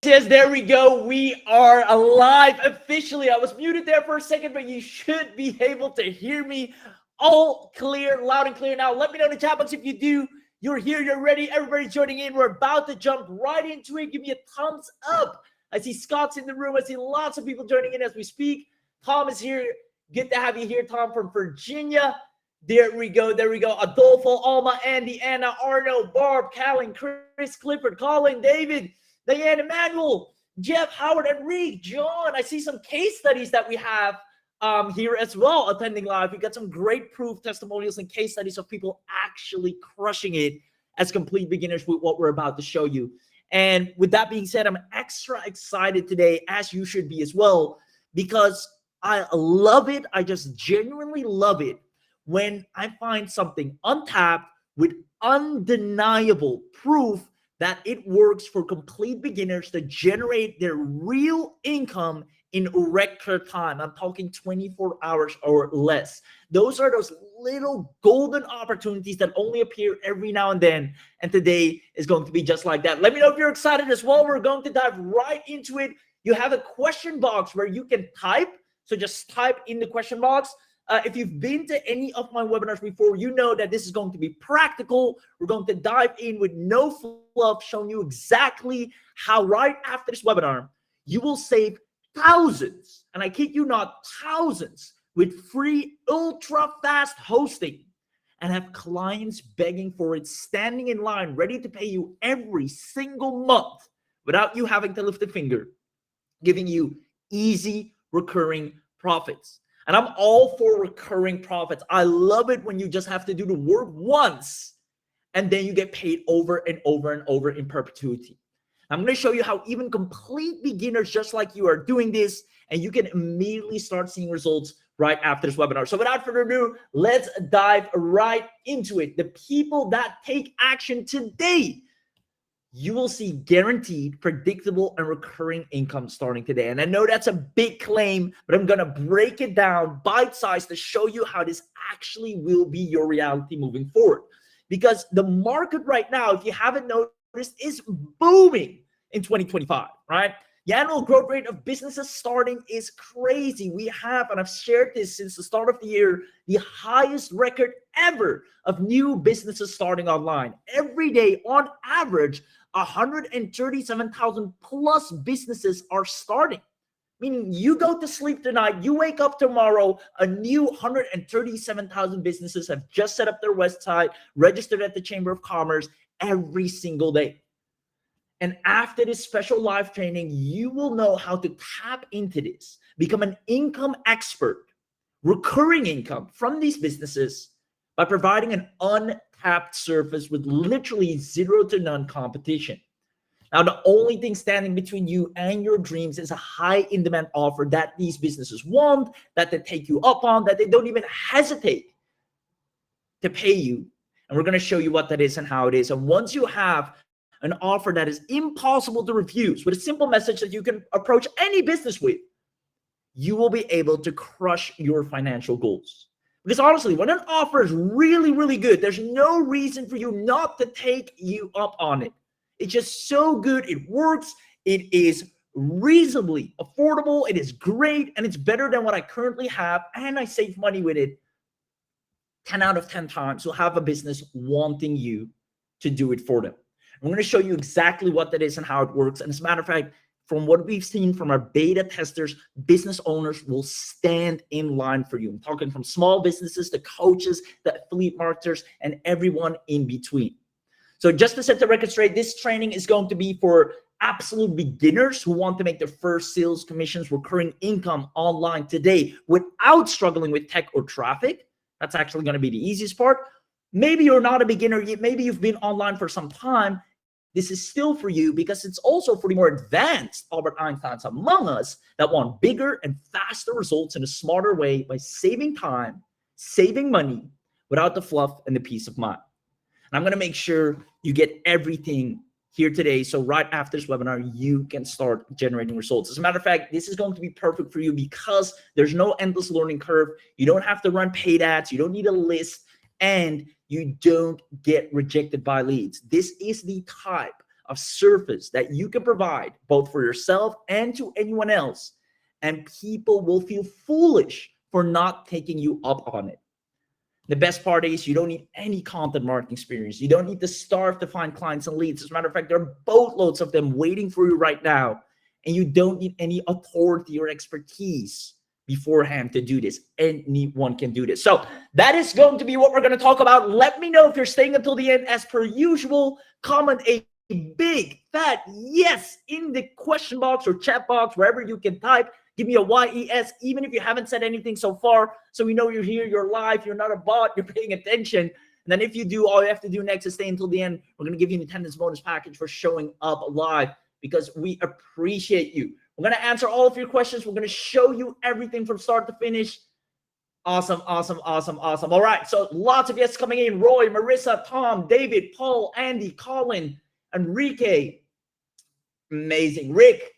Yes, there we go. We are alive officially. I was muted there for a second, but you should be able to hear me all clear, loud and clear now. Let me know in the chat box if you do. You're here, you're ready. Everybody's joining in. We're about to jump right into it. Give me a thumbs up. I see Scott's in the room. I see lots of people joining in as we speak. Tom is here. Good to have you here, Tom, from Virginia. There we go. There we go. Adolfo, Alma, Andy, Anna, Arno, Barb, Callan, Chris, Clifford, Colin, David, Diane, Emmanuel, Jeff, Howard, Enrique, John. I see some case studies that we have here as well attending live. We got some great proof testimonials and case studies of people actually crushing it as complete beginners with what we're about to show you. And with that being said, I'm extra excited today, as you should be as well, because I love it. I just genuinely love it when I find something untapped with undeniable proof that it works for complete beginners to generate their real income in record time. I'm talking 24 hours or less. Those are those little golden opportunities that only appear every now and then. And today is going to be just like that. Let me know if you're excited as well. We're going to dive right into it. You have a question box where you can type. So just type in the question box. If you've been to any of my webinars before, you know that this is going to be practical. We're going to dive in with no fluff, showing you exactly how right after this webinar, you will save thousands, and I kid you not, thousands, with free ultra-fast hosting and have clients begging for it, standing in line, ready to pay you every single month without you having to lift a finger, giving you easy recurring profits. And I'm all for recurring profits. I love it when you just have to do the work once and then you get paid over and over and over in perpetuity. I'm going to show you how even complete beginners just like you are doing this, and you can immediately start seeing results right after this webinar. So without further ado, let's dive right into it. The people that take action today, you will see guaranteed, predictable, and recurring income starting today. And I know that's a big claim, but I'm going to break it down bite-sized to show you how this actually will be your reality moving forward. Because the market right now, if you haven't noticed, is booming in 2025, right? The annual growth rate of businesses starting is crazy. We have, and I've shared this since the start of the year, the highest record ever of new businesses starting online. Every day, on average, 137,000 plus businesses are starting. Meaning you go to sleep tonight, you wake up tomorrow, a new 137,000 businesses have just set up their website, registered at the Chamber of Commerce every single day. And after this special live training, you will know how to tap into this, become an income expert, recurring income from these businesses by providing an untapped service with literally zero to none competition. Now, the only thing standing between you and your dreams is a high in-demand offer that these businesses want, that they take you up on, that they don't even hesitate to pay you. And we're going to show you what that is and how it is. And once you have an offer that is impossible to refuse with a simple message that you can approach any business with, you will be able to crush your financial goals. Because honestly, when an offer is really, really good, there's no reason for you not to take you up on it. It's just so good. It works. It is reasonably affordable. It is great. And it's better than what I currently have. And I save money with it. 10 out of 10 times you'll have a business wanting you to do it for them. I'm going to show you exactly what that is and how it works. And as a matter of fact, from what we've seen from our beta testers, business owners will stand in line for you. I'm talking from small businesses to coaches, the affiliate marketers, and everyone in between. So just to set the record straight, this training is going to be for absolute beginners who want to make their first sales commissions, recurring income online today without struggling with tech or traffic. That's actually going to be the easiest part. Maybe you're not a beginner yet. Maybe you've been online for some time. This is still for you because it's also for the more advanced Albert Einsteins among us that want bigger and faster results in a smarter way by saving time, saving money without the fluff and the peace of mind. And I'm going to make sure you get everything here today. So right after this webinar, you can start generating results. As a matter of fact, this is going to be perfect for you because there's no endless learning curve. You don't have to run paid ads. You don't need a list, and you don't get rejected by leads. This is the type of service that you can provide both for yourself and to anyone else, and people will feel foolish for not taking you up on it. The best part is you don't need any content marketing experience. You don't need to starve to find clients and leads. As a matter of fact, there are boatloads of them waiting for you right now. And you don't need any authority or expertise beforehand to do this. Anyone can do this. So that is going to be what we're going to talk about. Let me know if you're staying until the end. As per usual, comment a big fat yes in the question box or chat box, wherever you can type. Give me a YES, even if you haven't said anything so far, so we know you're here, you're live, you're not a bot, you're paying attention. And then if you do, all you have to do next is stay until the end. We're going to give you an attendance bonus package for showing up live because we appreciate you. We're going to answer all of your questions. We're going to show you everything from start to finish. Awesome, awesome, awesome, awesome. All right, so lots of guests coming in. Roy, Marissa, Tom, David, Paul, Andy, Colin, Enrique. Amazing. Rick,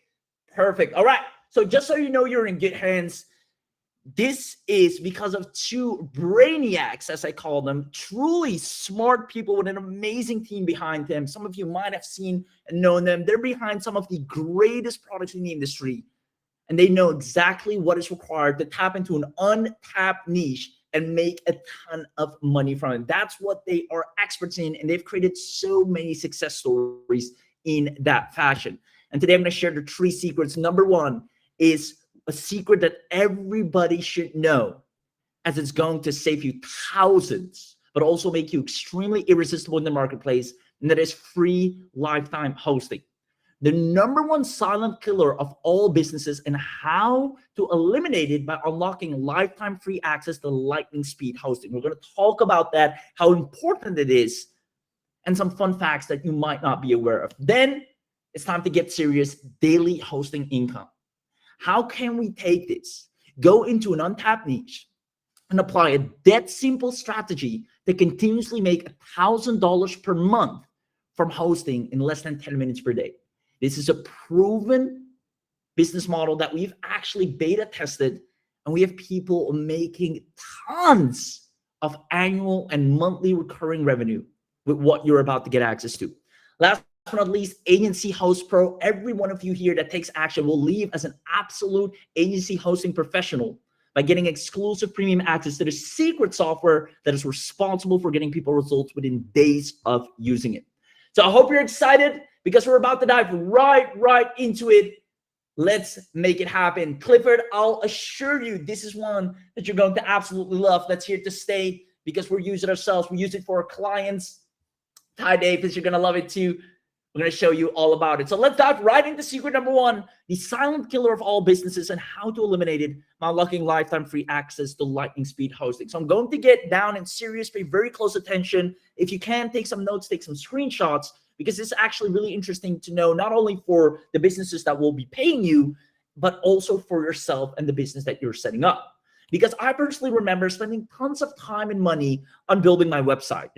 perfect. All right. So just so you know, you're in good hands. This is because of two brainiacs, as I call them, truly smart people with an amazing team behind them. Some of you might have seen and known them. They're behind some of the greatest products in the industry, and they know exactly what is required to tap into an untapped niche and make a ton of money from it. That's what they are experts in, and they've created so many success stories in that fashion. And today I'm going to share the 3 secrets. Number 1 is a secret that everybody should know, as it's going to save you thousands, but also make you extremely irresistible in the marketplace, and that is free lifetime hosting. The number 1 silent killer of all businesses, and how to eliminate it by unlocking lifetime free access to lightning speed hosting. We're going to talk about that, how important it is, and some fun facts that you might not be aware of. Then it's time to get serious. Daily hosting income. How can we take this, go into an untapped niche, and apply a dead simple strategy to continuously make $1,000 per month from hosting in less than 10 minutes per day? This is a proven business model that we've actually beta tested, and we have people making tons of annual and monthly recurring revenue with what you're about to get access to. Last but not least, Agency Host Pro. Every one of you here that takes action will leave as an absolute agency hosting professional by getting exclusive premium access to the secret software that is responsible for getting people results within days of using it. So I hope you're excited because we're about to dive right into it. Let's make it happen. Clifford, I'll assure you this is one that you're going to absolutely love. That's here to stay because we're using it ourselves. We use it for our clients. Ty Davis, you're going to love it too. We're going to show you all about it. So let's dive right into secret number 1, the silent killer of all businesses and how to eliminate it by unlocking lifetime free access to lightning speed hosting. So I'm going to get down and serious, pay very close attention. If you can, take some notes, take some screenshots, because it's actually really interesting to know, not only for the businesses that will be paying you, but also for yourself and the business that you're setting up. Because I personally remember spending tons of time and money on building my website,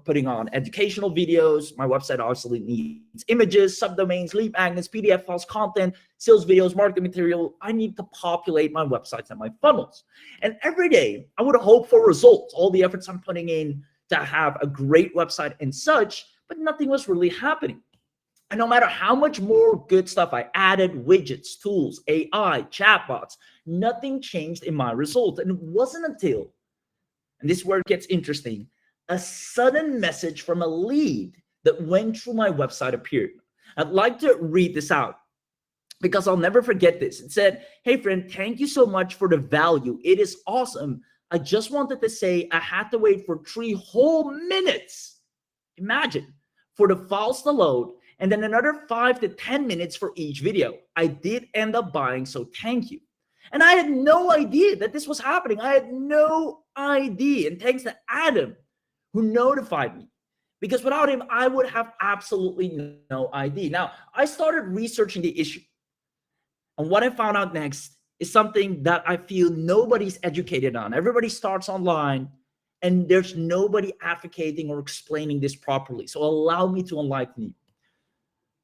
putting on educational videos. My website obviously needs images, subdomains, lead magnets, PDF files, content, sales videos, marketing material. I need to populate my websites and my funnels. And every day I would hope for results, all the efforts I'm putting in to have a great website and such, but nothing was really happening. And no matter how much more good stuff I added, widgets, tools, AI, chatbots, nothing changed in my result. And it wasn't until, and this is where it gets interesting, a sudden message from a lead that went through my website appeared. I'd like to read this out because I'll never forget this. It said, "Hey friend, thank you so much for the value. It is awesome. I just wanted to say I had to wait for 3 whole minutes. Imagine, for the files to load, and then another 5 to 10 minutes for each video. I did end up buying, so thank you." And I had no idea that this was happening. I had no idea. And thanks to Adam, who notified me. Because without him, I would have absolutely no idea. Now, I started researching the issue. And what I found out next is something that I feel nobody's educated on. Everybody starts online, and there's nobody advocating or explaining this properly. So allow me to enlighten you.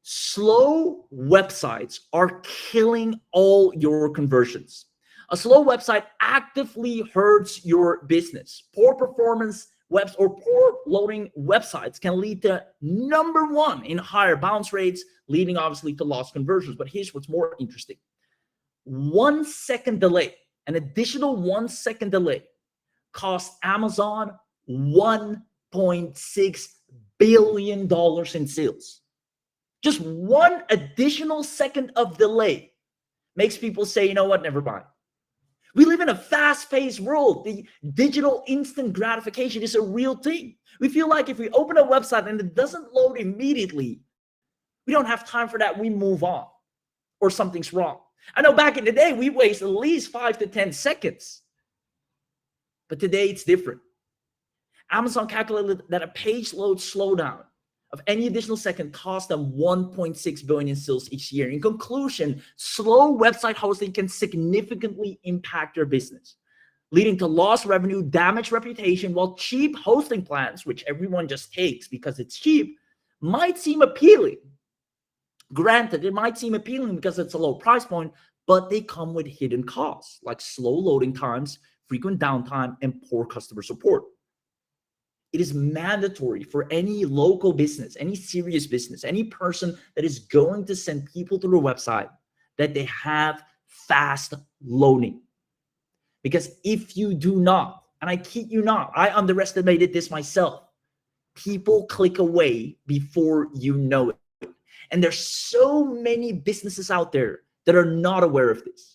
Slow websites are killing all your conversions. A slow website actively hurts your business. Poor performance webs or poor loading websites can lead to number one in higher bounce rates, leading obviously to lost conversions. But here's what's more interesting. 1 second delay, an additional 1 second delay cost Amazon $1.6 billion in sales. Just one additional second of delay makes people say, you know what, never mind. We live in a fast-paced world. The digital instant gratification is a real thing. We feel like if we open a website and it doesn't load immediately, we don't have time for that. We move on, or something's wrong. I know back in the day, we waste at least 5 to 10 seconds. But today it's different. Amazon calculated that a page load slowdown of any additional second cost them $1.6 billion in sales each year. In conclusion, slow website hosting can significantly impact your business, leading to lost revenue, damaged reputation, while cheap hosting plans, which everyone just takes because it's cheap, might seem appealing. Granted, it might seem appealing because it's a low price point, but they come with hidden costs like slow loading times, frequent downtime, and poor customer support. It is mandatory for any local business, any serious business, any person that is going to send people to their website that they have fast loading. Because if you do not, and I kid you not, I underestimated this myself, people click away before you know it. And there's so many businesses out there that are not aware of this.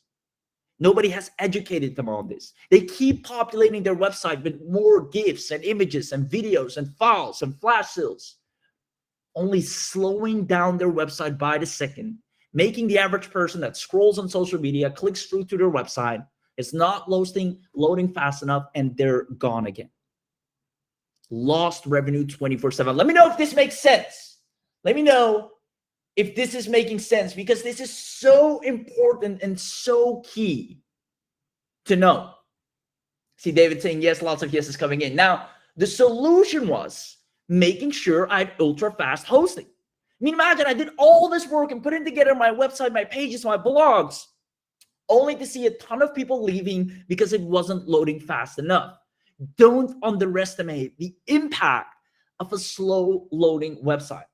Nobody has educated them on this. They keep populating their website with more GIFs and images and videos and files and flash sales, only slowing down their website by the second, making the average person that scrolls on social media, clicks through to their website, it's not loading fast enough, and they're gone again. Lost revenue 24/7. Let me know if this makes sense. Let me know if this is making sense, because this is so important and so key to know. See David saying yes, lots of yeses coming in. Now, the solution was making sure I had ultra fast hosting. I mean, imagine I did all this work and putting together my website, my pages, my blogs, only to see a ton of people leaving because it wasn't loading fast enough. Don't underestimate the impact of a slow loading website.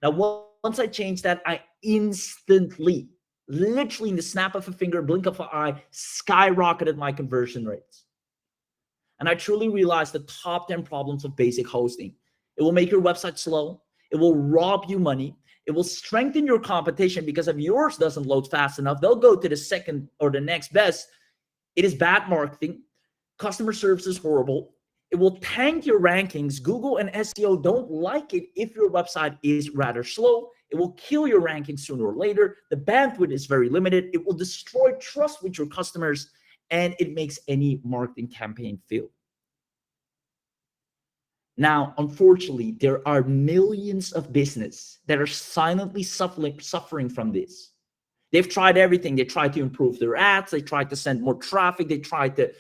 Now, once I changed that, I instantly, literally in the snap of a finger, blink of an eye, skyrocketed my conversion rates. And I truly realized the top 10 problems of basic hosting. It will make your website slow. It will rob you money. It will strengthen your competition, because if yours doesn't load fast enough, they'll go to the second or the next best. It is bad marketing. Customer service is horrible. It will tank your rankings. Google and SEO don't like it if your website is rather slow. It will kill your rankings sooner or later. The bandwidth is very limited. It will destroy trust with your customers, and it makes any marketing campaign fail. Now, unfortunately, there are millions of businesses that are silently suffering from this. They've tried everything. They tried to improve their ads. They tried to send more traffic. They tried to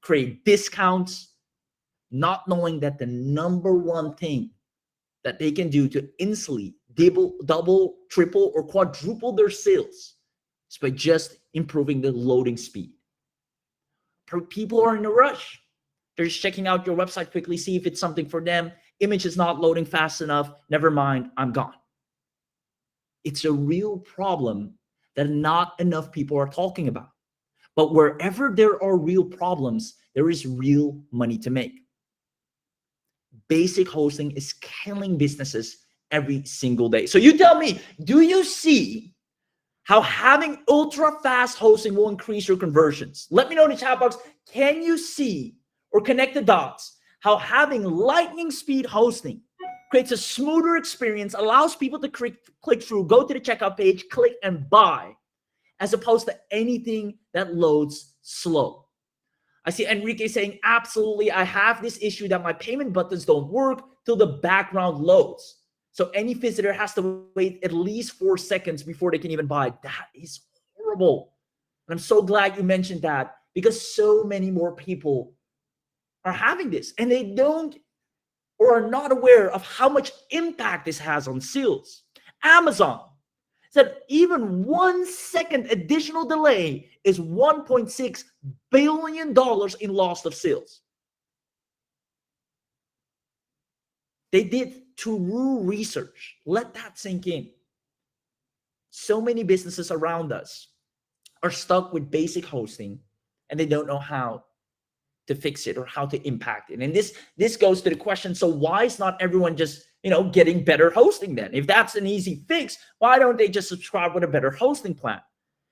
create discounts, not knowing that the number one thing that they can do to instantly double, triple, or quadruple their sales is by just improving the loading speed. People are in a rush. They're just checking out your website quickly, see if it's something for them. Image is not loading fast enough. Never mind, I'm gone. It's a real problem that not enough people are talking about. But wherever there are real problems, there is real money to make. Basic hosting is killing businesses every single day. So you tell me, do you see how having ultra fast hosting will increase your conversions? Let me know in the chat box. Can you see or connect the dots how having lightning speed hosting creates a smoother experience, allows people to click through, go to the checkout page, click and buy, as opposed to anything that loads slow? I see Enrique saying, absolutely, I have this issue that my payment buttons don't work till the background loads. So any visitor has to wait at least 4 seconds before they can even buy. That is horrible. And I'm so glad you mentioned that, because so many more people are having this, and they don't or are not aware of how much impact this has on sales. Amazon said even 1 second additional delay is $1.6 billion in loss of sales. They did true research. Let that sink in. So many businesses around us are stuck with basic hosting and they don't know how to fix it or how to impact it. And this goes to the question, so why is not everyone just, getting better hosting then? If that's an easy fix, why don't they just subscribe with a better hosting plan?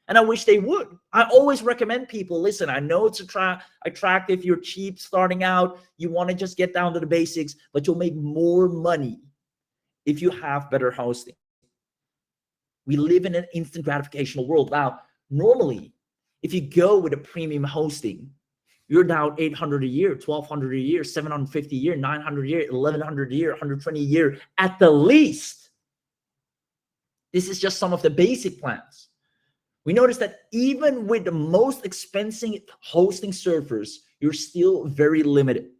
And I wish they would. I always recommend people, listen, I know it's attractive, you're cheap starting out, you want to just get down to the basics, but you'll make more money if you have better hosting. We live in an instant gratificational world. Now, normally, if you go with a premium hosting, you're down $800 a year, $1,200 a year, $750 a year, $900 a year, $1,100 a year, $120 a year at the least. This is just some of the basic plans. We notice that even with the most expensive hosting servers, you're still very limited.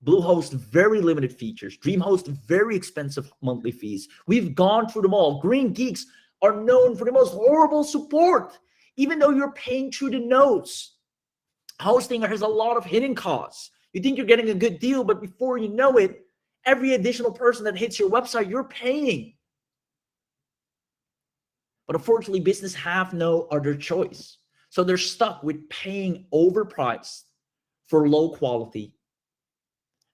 Bluehost, very limited features. DreamHost, very expensive monthly fees. We've gone through them all. Green Geeks are known for the most horrible support, even though you're paying through the nose. Hosting has a lot of hidden costs. You think you're getting a good deal, but before you know it, every additional person that hits your website, you're paying. But unfortunately, businesses have no other choice. So they're stuck with paying overpriced for low quality.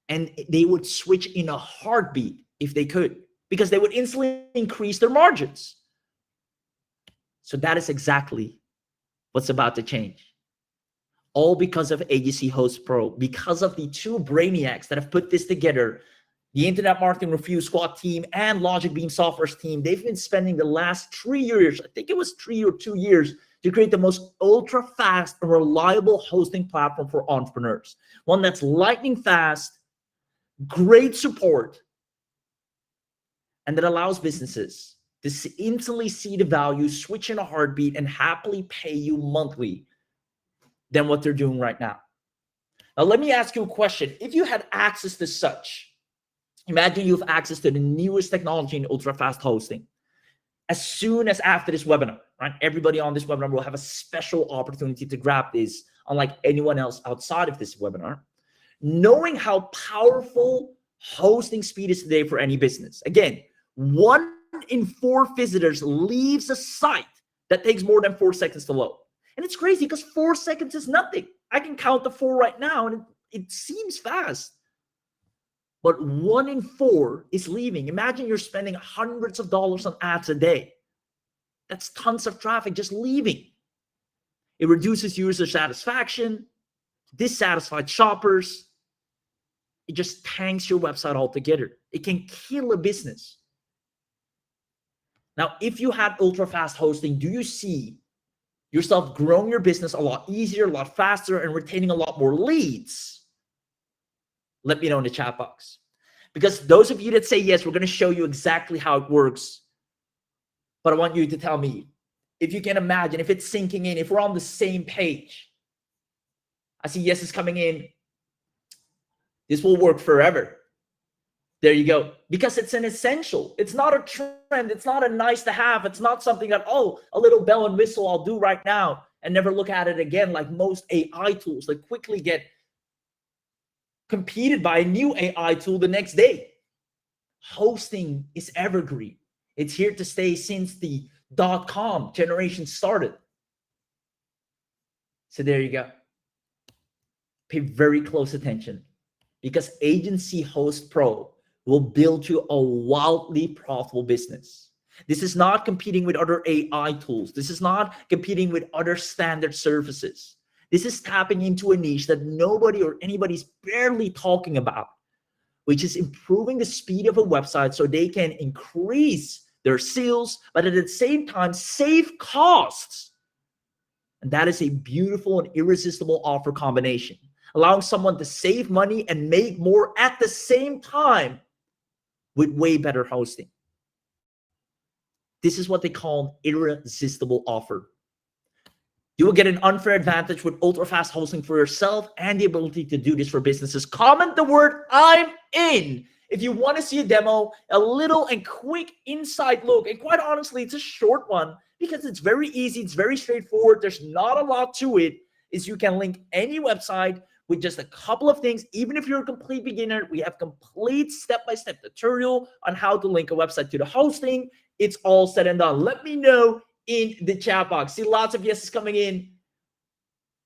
And they would switch in a heartbeat if they could, because they would instantly increase their margins. So that is exactly what's about to change. All because of AGC Host Pro, because of the two brainiacs that have put this together, the Internet Marketing Review Squad team and LogicBeam Software's team. They've been spending the last 3 years, I think it was 3 or 2 years, to create the most ultra-fast and reliable hosting platform for entrepreneurs. One that's lightning fast, great support, and that allows businesses to instantly see the value, switch in a heartbeat, and happily pay you monthly than what they're doing right now. Now, let me ask you a question. If you had access to such, imagine you have access to the newest technology in ultra-fast hosting. As soon as after this webinar, right, everybody on this webinar will have a special opportunity to grab this, unlike anyone else outside of this webinar. Knowing how powerful hosting speed is today for any business. Again, 1 in 4 visitors leaves a site that takes more than 4 seconds to load. And it's crazy because 4 seconds is nothing. I can count to 4 right now, and it seems fast. But 1 in 4 is leaving. Imagine you're spending hundreds of dollars on ads a day. That's tons of traffic just leaving. It reduces user satisfaction, dissatisfied shoppers. It just tanks your website altogether. It can kill a business. Now, if you had ultra-fast hosting, do you see yourself growing your business a lot easier, a lot faster, and retaining a lot more leads? Let me know in the chat box. Because those of you that say yes, we're going to show you exactly how it works. But I want you to tell me, if you can imagine, if it's sinking in, if we're on the same page. I see yeses coming in. This will work forever. There you go. Because it's an essential. It's not a trend. It's not a nice to have. It's not something that, oh, a little bell and whistle I'll do right now and never look at it again, like most AI tools that quickly get competed by a new AI tool the next day. Hosting is evergreen. It's here to stay since the .com generation started. So there you go. Pay very close attention, because Agency Host Pro will build you a wildly profitable business. This is not competing with other AI tools. This is not competing with other standard services. This is tapping into a niche that nobody or anybody's barely talking about, which is improving the speed of a website so they can increase their sales, but at the same time, save costs. And that is a beautiful and irresistible offer combination, allowing someone to save money and make more at the same time with way better hosting. This is what they call an irresistible offer. You will get an unfair advantage with ultra-fast hosting for yourself and the ability to do this for businesses. Comment the word "I'm in" if you want to see a demo, a little and quick inside look. And quite honestly, it's a short one because it's very easy. It's very straightforward. There's not a lot to it. You can link any website with just a couple of things. Even if you're a complete beginner, we have complete step-by-step tutorial on how to link a website to the hosting. It's all said and done. Let me know in the chat box. See lots of yeses coming in.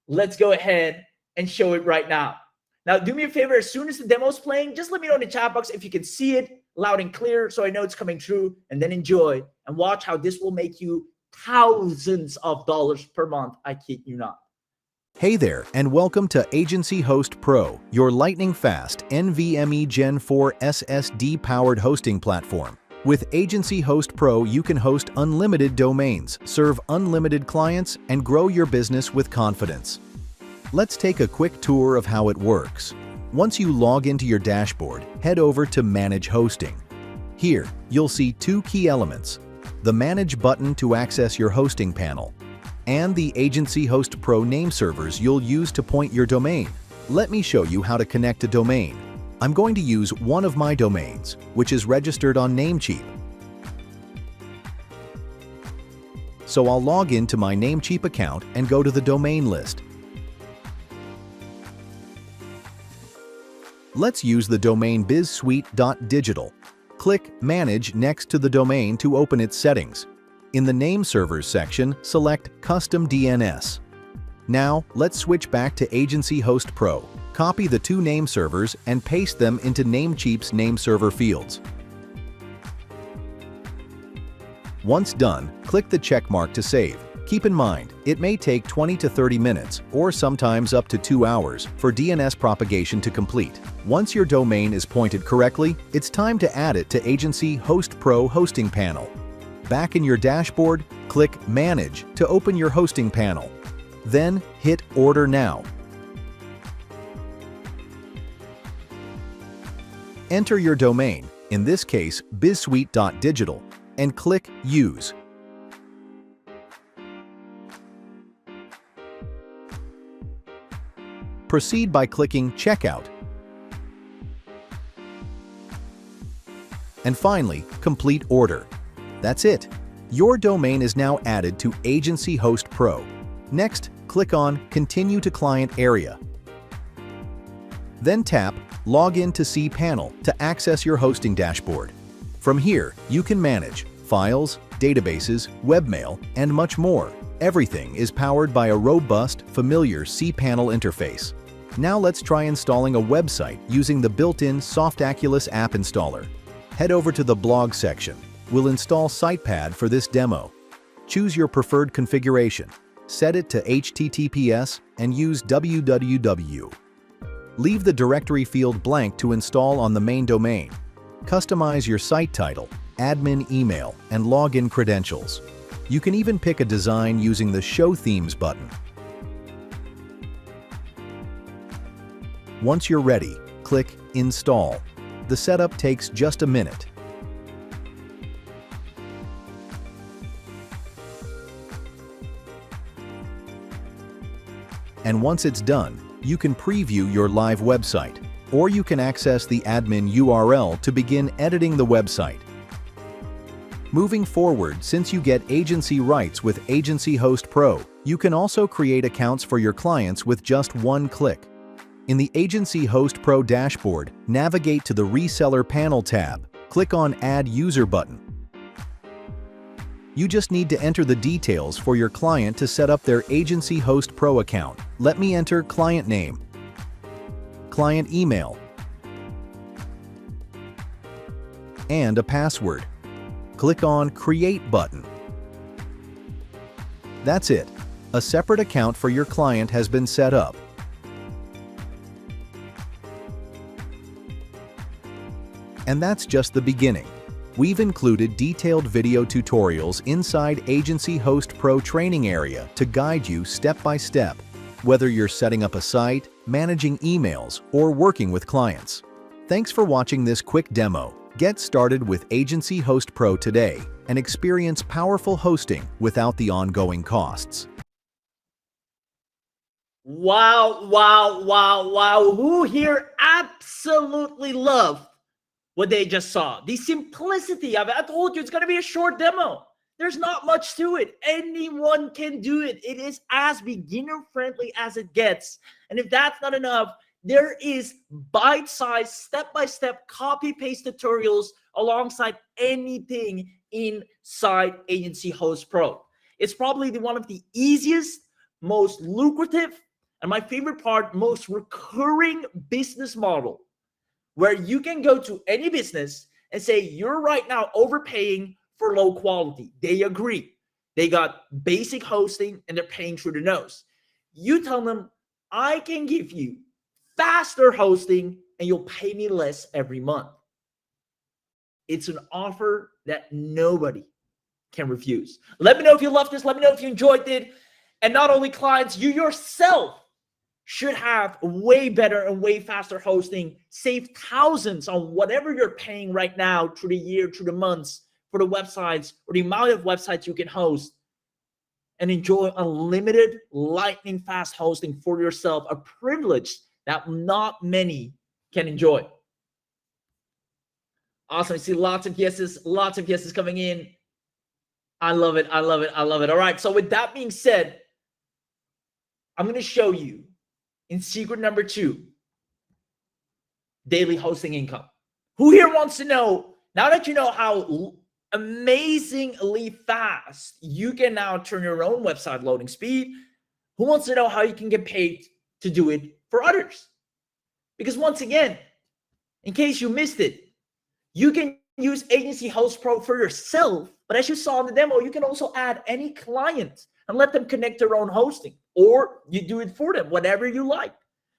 Let's go ahead and show it right now. Now, do me a favor, as soon as the demo is playing, just let me know in the chat box if you can see it loud and clear so I know it's coming through, and then enjoy and watch how this will make you thousands of dollars per month. I kid you not. Hey there, and welcome to Agency Host Pro, your lightning-fast NVMe Gen 4 SSD-powered hosting platform. With Agency Host Pro, you can host unlimited domains, serve unlimited clients, and grow your business with confidence. Let's take a quick tour of how it works. Once you log into your dashboard, head over to Manage Hosting. Here, you'll see two key elements: the Manage button to access your hosting panel, and the Agency Host Pro name servers you'll use to point your domain. Let me show you how to connect a domain. I'm going to use one of my domains, which is registered on Namecheap. So I'll log into my Namecheap account and go to the domain list. Let's use the domain bizsuite.digital. Click Manage next to the domain to open its settings. In the Name Servers section, select Custom DNS. Now, let's switch back to Agency Host Pro. Copy the two name servers and paste them into Namecheap's name server fields. Once done, click the check mark to save. Keep in mind, it may take 20 to 30 minutes, or sometimes up to 2 hours, for DNS propagation to complete. Once your domain is pointed correctly, it's time to add it to Agency Host Pro hosting panel. Back in your dashboard, click Manage to open your hosting panel. Then hit Order Now. Enter your domain, in this case bizsuite.digital, and click Use. Proceed by clicking Checkout. And finally, Complete Order. That's it. Your domain is now added to Agency Host Pro. Next, click on Continue to Client Area. Then tap Log in to cPanel to access your hosting dashboard. From here, you can manage files, databases, webmail, and much more. Everything is powered by a robust, familiar cPanel interface. Now let's try installing a website using the built-in Softaculous app installer. Head over to the blog section. We'll install SitePad for this demo. Choose your preferred configuration. Set it to HTTPS and use www. Leave the directory field blank to install on the main domain. Customize your site title, admin email, and login credentials. You can even pick a design using the Show Themes button. Once you're ready, click Install. The setup takes just a minute. And once it's done, you can preview your live website, or you can access the admin URL to begin editing the website. Moving forward, since you get agency rights with Agency Host Pro, you can also create accounts for your clients with just one click. In the Agency Host Pro dashboard, navigate to the Reseller Panel tab. Click on Add User button. You just need to enter the details for your client to set up their Agency Host Pro account. Let me enter client name, client email, and a password. Click on Create button. That's it. A separate account for your client has been set up. And that's just the beginning. We've included detailed video tutorials inside Agency Host Pro training area to guide you step by step, whether you're setting up a site, managing emails, or working with clients. Thanks for watching this quick demo. Get started with Agency Host Pro today and experience powerful hosting without the ongoing costs. Wow, wow, wow, wow. Who here absolutely loved what they just saw? The simplicity of it. I told you it's going to be a short demo. There's not much to it. Anyone can do it. It is as beginner-friendly as it gets. And if that's not enough, there is bite-sized, step-by-step copy-paste tutorials alongside anything inside Agency Host Pro. It's probably one of the easiest, most lucrative, and my favorite part, most recurring business model, where you can go to any business and say, you're right now overpaying for low quality. They agree. They got basic hosting and they're paying through the nose. You tell them, I can give you faster hosting and you'll pay me less every month. It's an offer that nobody can refuse. Let me know if you loved this. Let me know if you enjoyed it. And not only clients, you yourself should have way better and way faster hosting. Save thousands on whatever you're paying right now through the year, through the months, for the websites or the amount of websites you can host, and enjoy unlimited lightning fast hosting for yourself, a privilege that not many can enjoy. Awesome. I see lots of yeses coming in. I love it. I love it. I love it. All right. So with that being said, I'm going to show you in secret number 2, daily hosting income. Who here wants to know, now that you know how amazingly fast you can now turn your own website loading speed, who wants to know how you can get paid to do it for others? Because once again, in case you missed it, you can use Agency Host Pro for yourself, but as you saw in the demo, you can also add any client and let them connect their own hosting, or you do it for them, whatever you like.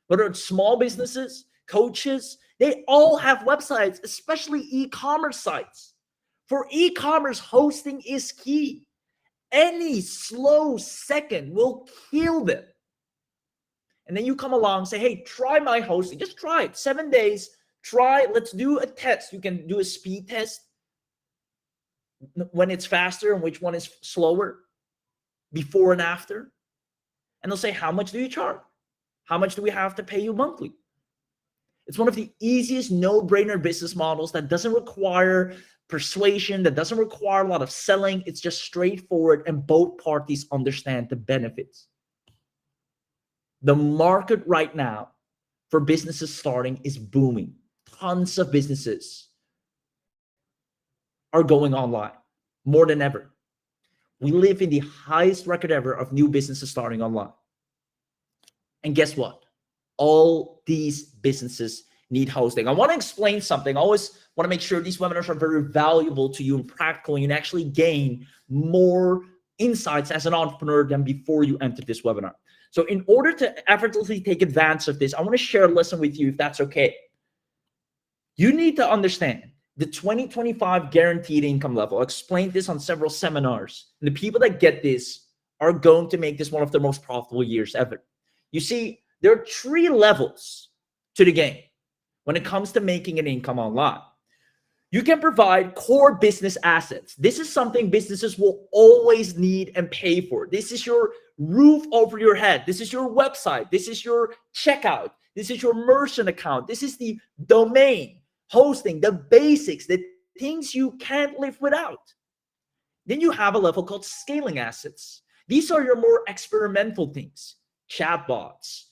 Whether it's small businesses, coaches, they all have websites, especially e-commerce sites. For e-commerce, hosting is key. Any slow second will kill them. And then you come along and say, hey, try my hosting. Just try it. 7 days. Try. Let's do a test. You can do a speed test when it's faster and which one is slower, before and after. And they'll say, how much do you charge? How much do we have to pay you monthly? It's one of the easiest no-brainer business models that doesn't require persuasion, that doesn't require a lot of selling. It's just straightforward, and both parties understand the benefits. The market right now for businesses starting is booming. Tons of businesses are going online more than ever. We live in the highest record ever of new businesses starting online. And guess what? All these businesses need hosting. I want to explain something. I always want to make sure these webinars are very valuable to you and practical, and you can actually gain more insights as an entrepreneur than before you entered this webinar. So in order to effortlessly take advantage of this, I want to share a lesson with you, if that's okay. You need to understand the 2025 guaranteed income level. I explained this on several seminars. And the people that get this are going to make this one of the most profitable years ever. You see, there are 3 levels to the game when it comes to making an income online. You can provide core business assets. This is something businesses will always need and pay for. This is your roof over your head. This is your website. This is your checkout. This is your merchant account. This is the domain, hosting, the basics, the things you can't live without. Then you have a level called scaling assets. These are your more experimental things, chatbots,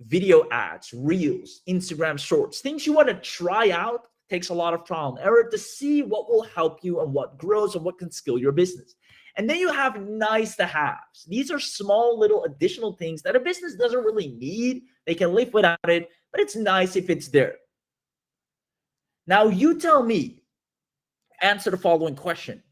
video ads, reels, Instagram shorts, things you want to try out. Takes a lot of trial and error to see what will help you and what grows and what can scale your business. And then you have nice to haves. These are small little additional things that a business doesn't really need. They can live without it, but it's nice if it's there. Now you tell me, answer the following question.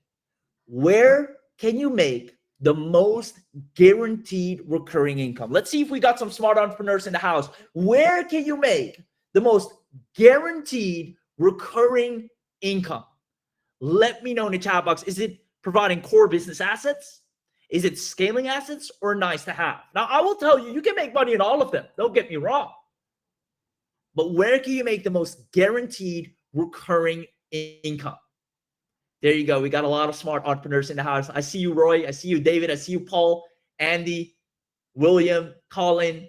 Where can you make the most guaranteed recurring income? Let's see if we got some smart entrepreneurs in the house. Where can you make the most guaranteed recurring income? Let me know in the chat box. Is it providing core business assets? Is it scaling assets, or nice to have? Now, I will tell you, you can make money in all of them. Don't get me wrong. But where can you make the most guaranteed recurring income? There you go. We got a lot of smart entrepreneurs in the house. I see you, Roy. I see you, David. I see you, Paul, Andy, William, Colin.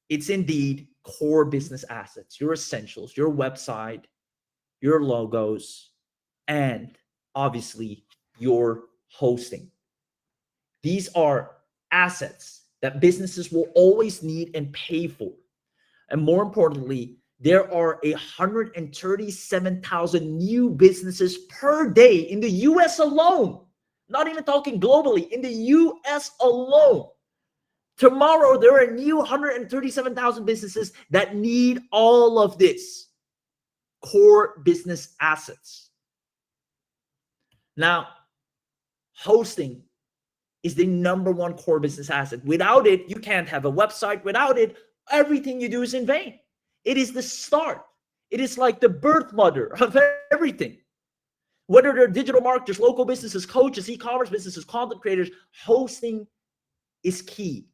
It's indeed core business assets, your essentials, your website, your logos, and obviously your hosting. These are assets that businesses will always need and pay for. And more importantly, there are 137,000 new businesses per day in the US alone. Not even talking globally, in the US alone. Tomorrow, there are new 137,000 businesses that need all of this core business assets. Now, hosting is the #1 core business asset. Without it, you can't have a website. Without it, everything you do is in vain. It is the start. It is like the birth mother of everything. Whether they're digital marketers, local businesses, coaches, e-commerce businesses, content creators, hosting is key.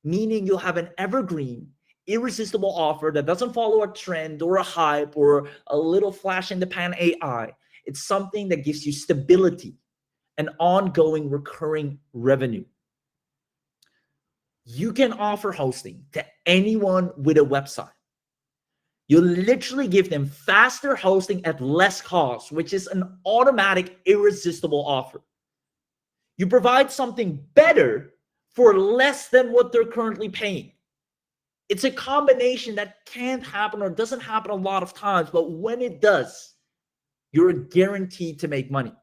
Meaning you'll have an evergreen, irresistible offer that doesn't follow a trend or a hype or a little flash in the pan AI. It's something that gives you stability and ongoing recurring revenue. You can offer hosting to anyone with a website. You literally give them faster hosting at less cost, which is an automatic, irresistible offer. You provide something better for less than what they're currently paying. It's a combination that can't happen or doesn't happen a lot of times, but when it does, you're guaranteed to make money.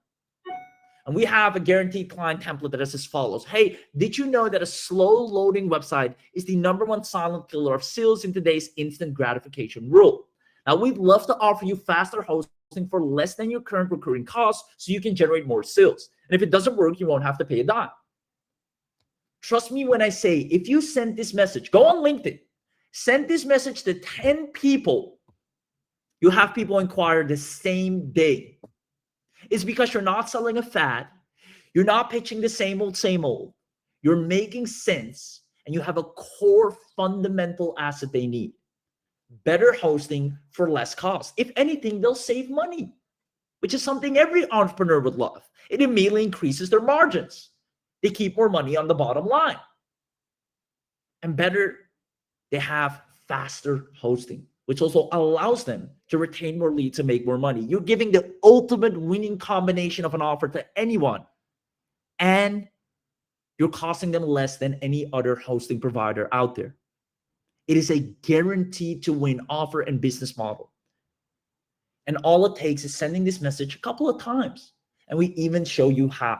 And we have a guaranteed client template that is as follows. Hey, did you know that a slow loading website is the #1 silent killer of sales in today's instant gratification world? Now, we'd love to offer you faster hosting for less than your current recurring costs so you can generate more sales. And if it doesn't work, you won't have to pay a dime. Trust me when I say, if you send this message, go on LinkedIn, send this message to 10 people, you have people inquire the same day. It's because you're not selling a fad. You're not pitching the same old, same old. You're making sense, and you have a core fundamental asset they need. Better hosting for less cost. If anything, they'll save money, which is something every entrepreneur would love. It immediately increases their margins. They keep more money on the bottom line. And better, they have faster hosting, which also allows them to retain more leads and make more money. You're giving the ultimate winning combination of an offer to anyone, and you're costing them less than any other hosting provider out there. It is a guaranteed to win offer and business model. And all it takes is sending this message a couple of times, and we even show you how.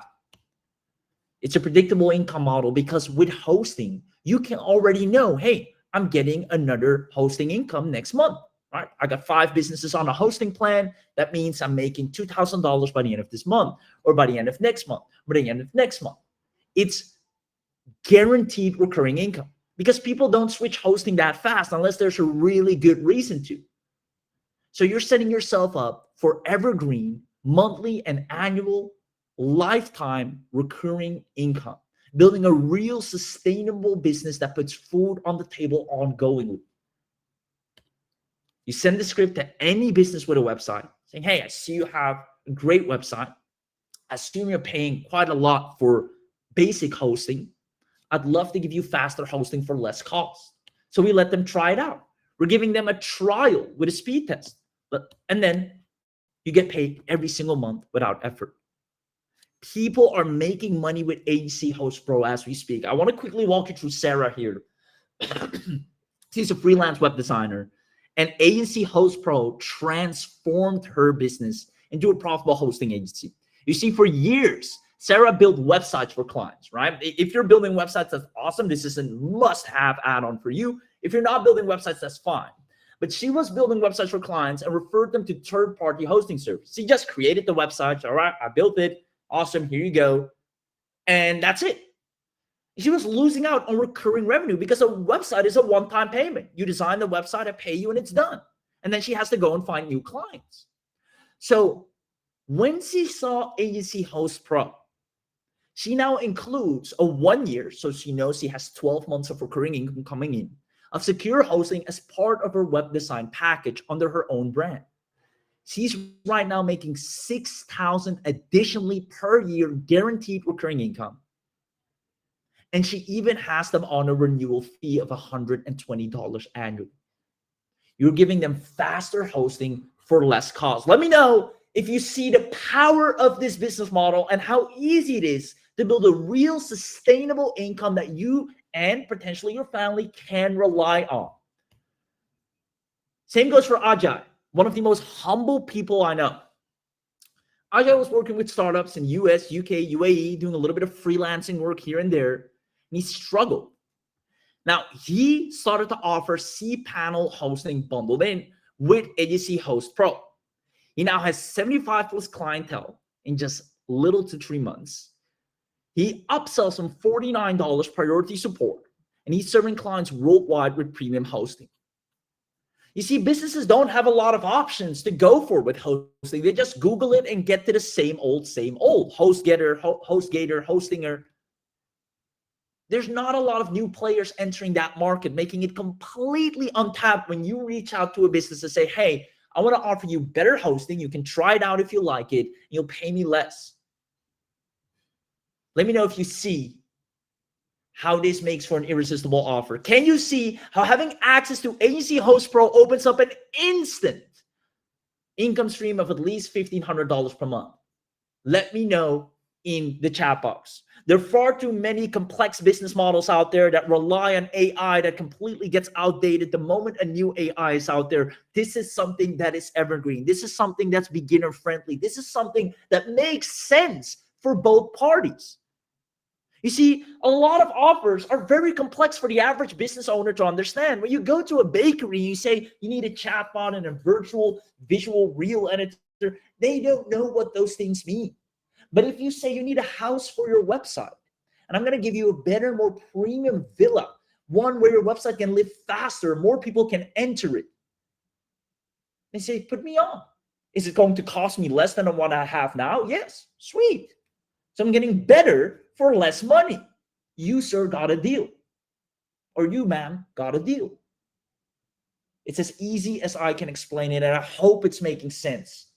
It's a predictable income model because with hosting, you can already know, hey, I'm getting another hosting income next month, right? I got 5 businesses on a hosting plan. That means I'm making $2,000 by the end of this month, or by the end of next month, or by the end of next month. It's guaranteed recurring income because people don't switch hosting that fast unless there's a really good reason to. So you're setting yourself up for evergreen, monthly and annual, lifetime recurring income, building a real sustainable business that puts food on the table ongoingly. You send the script to any business with a website saying, hey, I see you have a great website. I assume you're paying quite a lot for basic hosting. I'd love to give you faster hosting for less cost. So we let them try it out. We're giving them a trial with a speed test. And then you get paid every single month without effort. People are making money with Agency Host Pro as we speak. I want to quickly walk you through Sarah here. She's a freelance web designer, and Agency Host Pro transformed her business into a profitable hosting agency. You see, for years, Sarah built websites for clients, right? If you're building websites, that's awesome. This is a must-have add-on for you. If you're not building websites, that's fine. But she was building websites for clients and referred them to third-party hosting services. She just created the websites. All right, I built it. Awesome, here you go. And that's it. She was losing out on recurring revenue because a website is a one-time payment. You design the website, I pay you, and it's done. And then she has to go and find new clients. So when she saw Agency Host Pro, she now includes a 1 year, so she knows she has 12 months of recurring income coming in, of secure hosting as part of her web design package under her own brand. She's right now making $6,000 additionally per year guaranteed recurring income. And she even has them on a renewal fee of $120 annually. You're giving them faster hosting for less cost. Let me know if you see the power of this business model and how easy it is to build a real sustainable income that you and potentially your family can rely on. Same goes for Ajay, one of the most humble people I know. Ajay was working with startups in US, UK, UAE, doing a little bit of freelancing work here and there, and he struggled. Now, he started to offer cPanel hosting bundled in with AGC Host Pro. He now has 75 plus clientele in just little to 3 months. He upsells them $49 priority support, and he's serving clients worldwide with premium hosting. You see, businesses don't have a lot of options to go for with hosting. They just Google it and get to the same old. HostGator, Hostinger. There's not a lot of new players entering that market, making it completely untapped when you reach out to a business and say, hey, I want to offer you better hosting. You can try it out if you like it. You'll pay me less. Let me know if you see how this makes for an irresistible offer. Can you see how having access to AGC Host Pro opens up an instant income stream of at least $1,500 per month? Let me know in the chat box. There are far too many complex business models out there that rely on AI that completely gets outdated the moment a new AI is out there. This is something that is evergreen. This is something that's beginner friendly. This is something that makes sense for both parties. You see, a lot of offers are very complex for the average business owner to understand. When you go to a bakery, you say you need a chatbot and a virtual visual reel editor. They don't know what those things mean. But if you say you need a house for your website, and I'm going to give you a better, more premium villa, one where your website can live faster, more people can enter it. They say, put me on. Is it going to cost me less than what I have now? Yes, sweet. So I'm getting better for less money. You, sir, got a deal. Or you, ma'am, got a deal. It's as easy as I can explain it, and I hope it's making sense.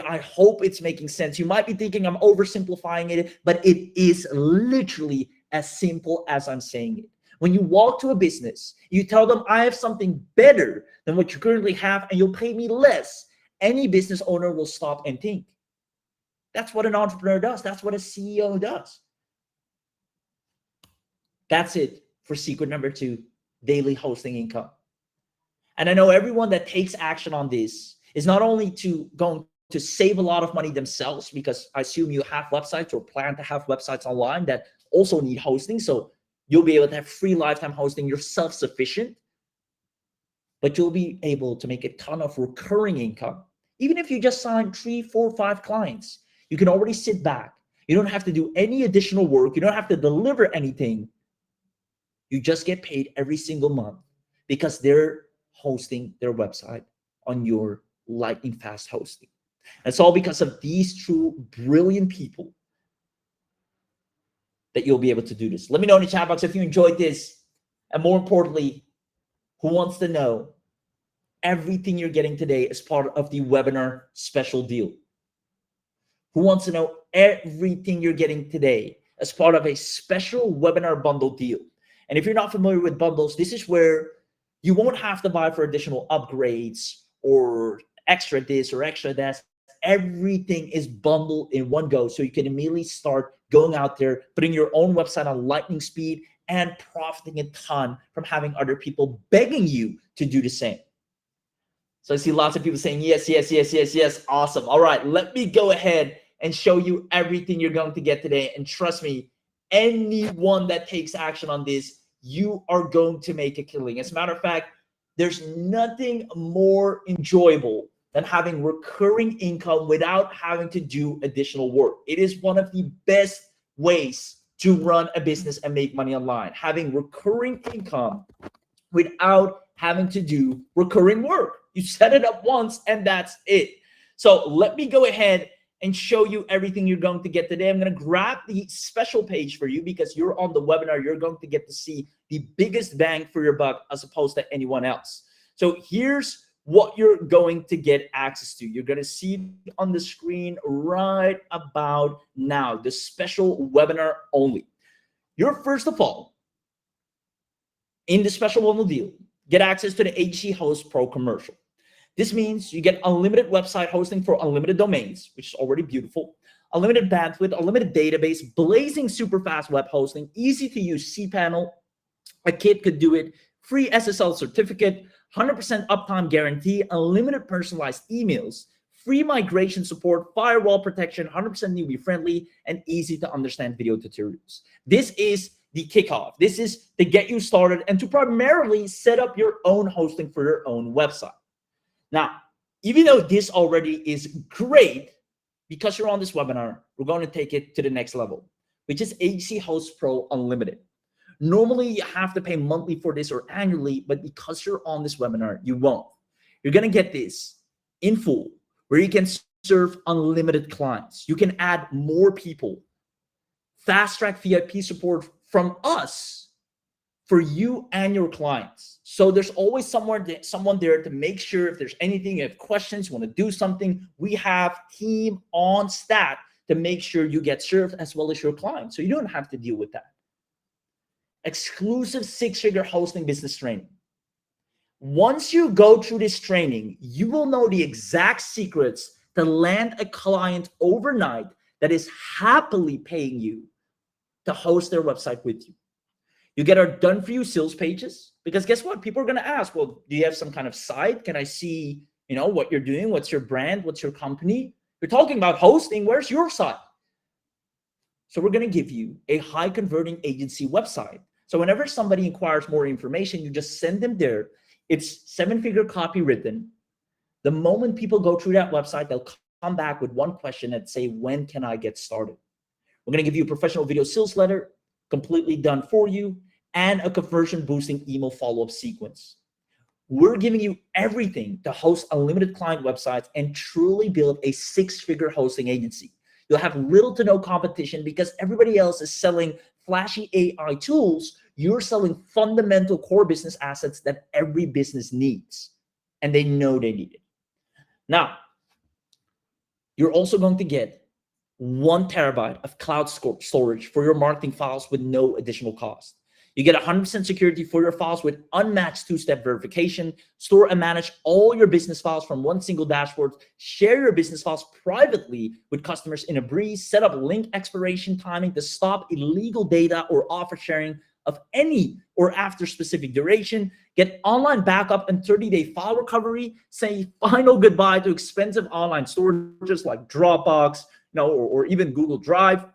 I hope it's making sense. You might be thinking I'm oversimplifying it, but it is literally as simple as I'm saying it. When you walk to a business, you tell them, I have something better than what you currently have, and you'll pay me less. Any business owner will stop and think. That's what an entrepreneur does. That's what a CEO does. That's it for secret number 2, daily hosting income. And I know everyone that takes action on this is not only going to save a lot of money themselves, because I assume you have websites or plan to have websites online that also need hosting. So you'll be able to have free lifetime hosting. You're self-sufficient, but you'll be able to make a ton of recurring income. Even if you just sign 3, 4, 5 clients, you can already sit back. You don't have to do any additional work. You don't have to deliver anything. You just get paid every single month because they're hosting their website on your lightning fast hosting. It's all because of these two brilliant people that you'll be able to do this. Let me know in the chat box if you enjoyed this. And more importantly, who wants to know everything you're getting today as part of the webinar special deal? Who wants to know everything you're getting today as part of a special webinar bundle deal? And if you're not familiar with bundles, this is where you won't have to buy for additional upgrades or extra this or extra that. Everything is bundled in one go, so you can immediately start going out there, putting your own website on lightning speed and profiting a ton from having other people begging you to do the same. So I see lots of people saying, yes, yes, yes, yes, yes. Awesome. All right, let me go ahead and show you everything you're going to get today. And trust me, anyone that takes action on this, you are going to make a killing. As a matter of fact, there's nothing more enjoyable than having recurring income without having to do additional work. It is one of the best ways to run a business and make money online. Having recurring income without having to do recurring work. You set it up once and that's it. So let me go ahead and show you everything you're going to get today. I'm going to grab the special page for you because you're on the webinar. You're going to get to see the biggest bang for your buck as opposed to anyone else. So here's what you're going to get access to. You're going to see on the screen right about now, the special webinar only. You're first of all, in the special bundle deal, get access to the AGC Host Pro commercial. This means you get unlimited website hosting for unlimited domains, which is already beautiful, unlimited bandwidth, unlimited database, blazing super fast web hosting, easy to use cPanel. A kid could do it, free SSL certificate, 100% uptime guarantee, unlimited personalized emails, free migration support, firewall protection, 100% newbie friendly, and easy to understand video tutorials. This is the kickoff. This is to get you started and to primarily set up your own hosting for your own website. Now, even though this already is great, because you're on this webinar, we're going to take it to the next level, which is AC Host Pro Unlimited. Normally, you have to pay monthly for this or annually, but because you're on this webinar, you won't. You're going to get this in full, where you can serve unlimited clients. You can add more people, fast-track VIP support from us for you and your clients. So there's always someone there to make sure if there's anything, you have questions, you want to do something, we have team on staff to make sure you get served as well as your clients. So you don't have to deal with that. Exclusive 6-figure hosting business training. Once you go through this training, you will know the exact secrets to land a client overnight that is happily paying you to host their website with you. You get our done for you sales pages, because guess what? People are going to ask, well, do you have some kind of site? Can I see, what you're doing? What's your brand? What's your company? You're talking about hosting. Where's your site? So we're going to give you a high converting agency website. So whenever somebody inquires more information, you just send them there. It's 7-figure copy written. The moment people go through that website, they'll come back with one question and say, when can I get started? We're going to give you a professional video sales letter, completely done for you, and a conversion boosting email follow-up sequence. We're giving you everything to host unlimited client websites and truly build a 6-figure hosting agency. You'll have little to no competition because everybody else is selling flashy AI tools. You're selling fundamental core business assets that every business needs, and they know they need it. Now, you're also going to get 1 terabyte of cloud storage for your marketing files with no additional cost. You get 100% security for your files with unmatched 2-step verification. Store and manage all your business files from one single dashboard. Share your business files privately with customers in a breeze. Set up link expiration timing to stop illegal data or offer sharing of any or after specific duration. Get online backup and 30-day file recovery. Say final goodbye to expensive online storages like Dropbox, or even Google Drive.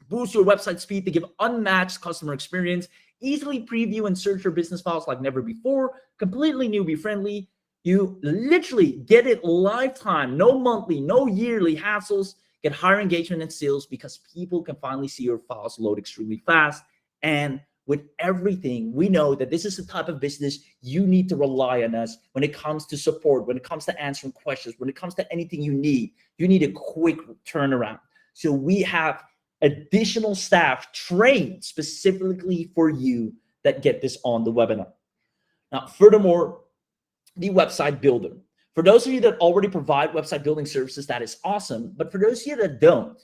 Boost your website speed to give unmatched customer experience. Easily preview and search your business files like never before. Completely newbie friendly. You literally get it lifetime, no monthly, no yearly hassles. Get higher engagement and sales because people can finally see your files load extremely fast. And with everything, we know that this is the type of business you need to rely on us when it comes to support, when it comes to answering questions, when it comes to anything you need a quick turnaround. So we have additional staff trained specifically for you that get this on the webinar. Now, furthermore, the website builder. For those of you that already provide website building services, that is awesome. But for those of you that don't,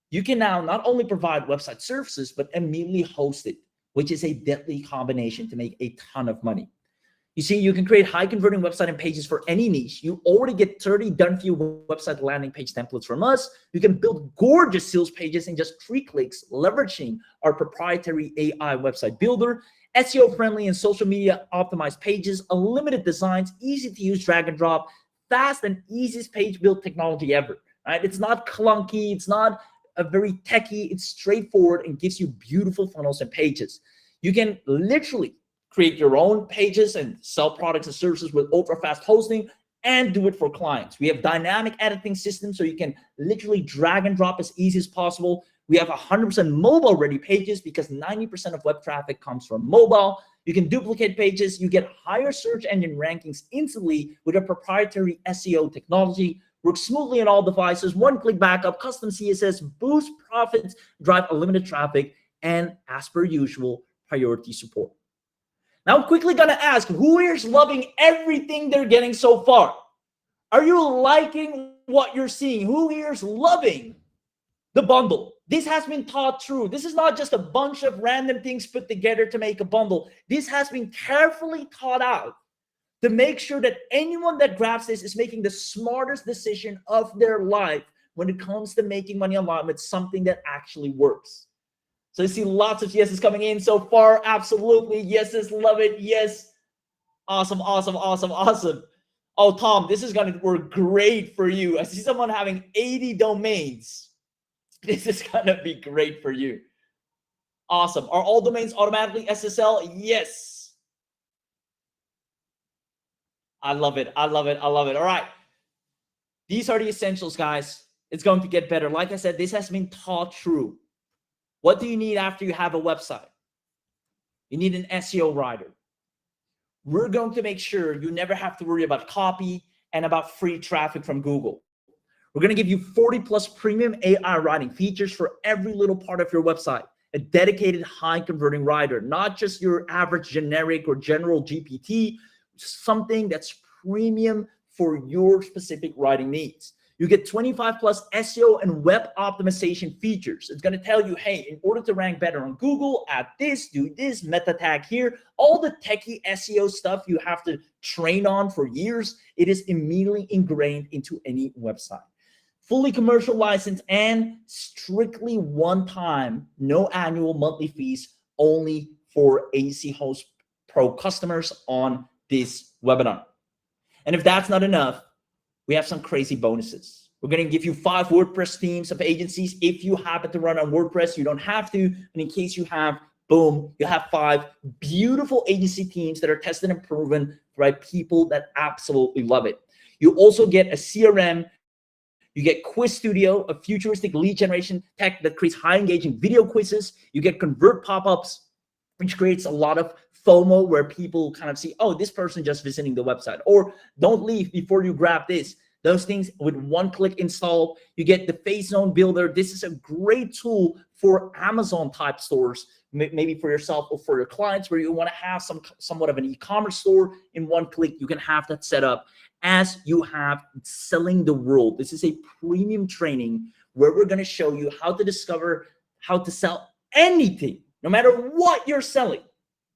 you can now not only provide website services, but immediately host it, which is a deadly combination to make a ton of money. You see, you can create high converting website and pages for any niche. You already get 30 done for you website landing page templates from us. You can build gorgeous sales pages in just 3 clicks, leveraging our proprietary AI website builder, SEO friendly and social media optimized pages, unlimited designs, easy to use drag and drop, fast and easiest page build technology ever, right? It's not clunky. It's not a very techy. It's straightforward and gives you beautiful funnels and pages. You can literally create your own pages and sell products and services with ultra fast hosting and do it for clients. We have dynamic editing systems so you can literally drag and drop as easy as possible. We have 100% mobile ready pages because 90% of web traffic comes from mobile. You can duplicate pages. You get higher search engine rankings instantly with a proprietary SEO technology. Works smoothly on all devices, 1-click backup, custom CSS, boost profits, drive unlimited traffic, and as per usual, priority support. Now, I'm quickly going to ask, who here is loving everything they're getting so far? Are you liking what you're seeing? Who here is loving the bundle? This has been thought through. This is not just a bunch of random things put together to make a bundle. This has been carefully thought out to make sure that anyone that grabs this is making the smartest decision of their life when it comes to making money online with something that actually works. So I see lots of yeses coming in so far. Absolutely. Yeses. Love it. Yes. Awesome. Awesome. Awesome. Awesome. Oh, Tom, this is going to work great for you. I see someone having 80 domains. This is going to be great for you. Awesome. Are all domains automatically SSL? Yes. I love it. I love it. I love it. All right. These are the essentials, guys. It's going to get better. Like I said, this has been taught true. What do you need after you have a website? You need an SEO writer. We're going to make sure you never have to worry about copy and about free traffic from Google. We're going to give you 40 plus premium AI writing features for every little part of your website. A dedicated high converting writer, not just your average generic or general GPT, something that's premium for your specific writing needs. You get 25 plus SEO and web optimization features. It's going to tell you, hey, in order to rank better on Google, add this, do this, meta tag here, all the techie SEO stuff you have to train on for years. It is immediately ingrained into any website. Fully commercial license and strictly one time, no annual monthly fees, only for AC Host Pro customers on this webinar. And if that's not enough, we have some crazy bonuses. We're going to give you 5 WordPress themes of agencies. If you happen to run on WordPress, you don't have to. And in case you have, boom, you have 5 beautiful agency teams that are tested and proven by people that absolutely love it. You also get a CRM. You get Quiz Studio, a futuristic lead generation tech that creates high engaging video quizzes. You get Convert pop-ups, which creates a lot of FOMO where people kind of see, oh, this person just visiting the website, or don't leave before you grab this. Those things with one click install. You get the Phase Zone Builder. This is a great tool for Amazon type stores, maybe for yourself or for your clients, where you want to have somewhat of an e-commerce store. In one click, you can have that set up as you have Selling the World. This is a premium training where we're going to show you how to discover how to sell anything, no matter what you're selling,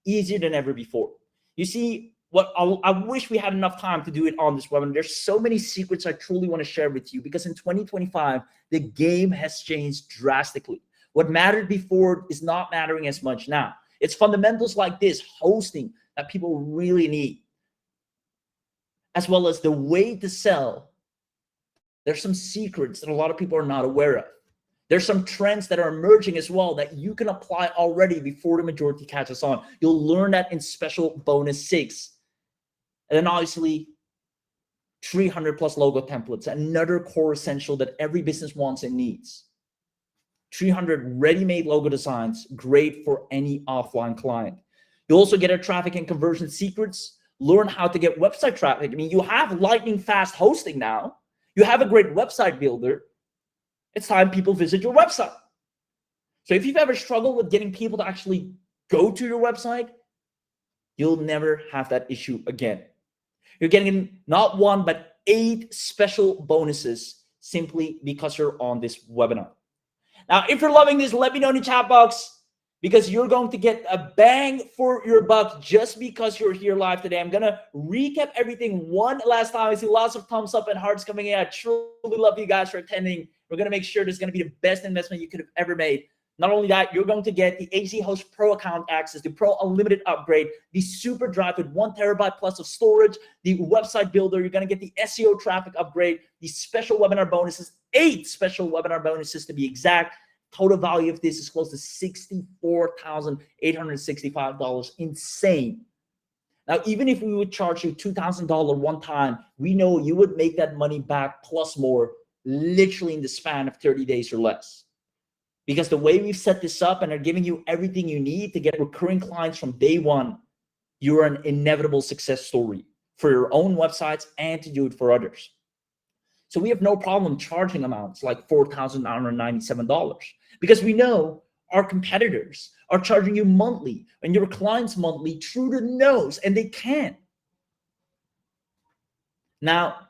easier than ever before. You see, what I wish we had enough time to do it on this webinar. There's so many secrets I truly want to share with you, because in 2025, the game has changed drastically. What mattered before is not mattering as much now. It's fundamentals like this, hosting, that people really need, as well as the way to sell. There's some secrets that a lot of people are not aware of. There's some trends that are emerging as well that you can apply already before the majority catches on. You'll learn that in special bonus 6. And then obviously 300 plus logo templates, another core essential that every business wants and needs. 300 ready-made logo designs, great for any offline client. You also get our traffic and conversion secrets, learn how to get website traffic. I mean, you have lightning fast hosting now. You have a great website builder. It's time people visit your website. So if you've ever struggled with getting people to actually go to your website, you'll never have that issue again. You're getting not 1, but 8 special bonuses simply because you're on this webinar. Now, if you're loving this, let me know in the chat box, because you're going to get a bang for your buck just because you're here live today. I'm going to recap everything one last time. I see lots of thumbs up and hearts coming in. I truly love you guys for attending. We're going to make sure this is going to be the best investment you could have ever made. Not only that, you're going to get the AC Host Pro account access, the Pro Unlimited upgrade, the Super Drive with 1 terabyte plus of storage, the website builder. You're going to get the SEO traffic upgrade, the special webinar bonuses, 8 special webinar bonuses to be exact. Total value of this is close to $64,865. Insane. Now, even if we would charge you $2,000 one time, we know you would make that money back plus more, literally in the span of 30 days or less. Because the way we've set this up and are giving you everything you need to get recurring clients from day one, you're an inevitable success story for your own websites and to do it for others. So we have no problem charging amounts like $4,997, because we know our competitors are charging you monthly and your clients monthly through the nose, and they can. Now,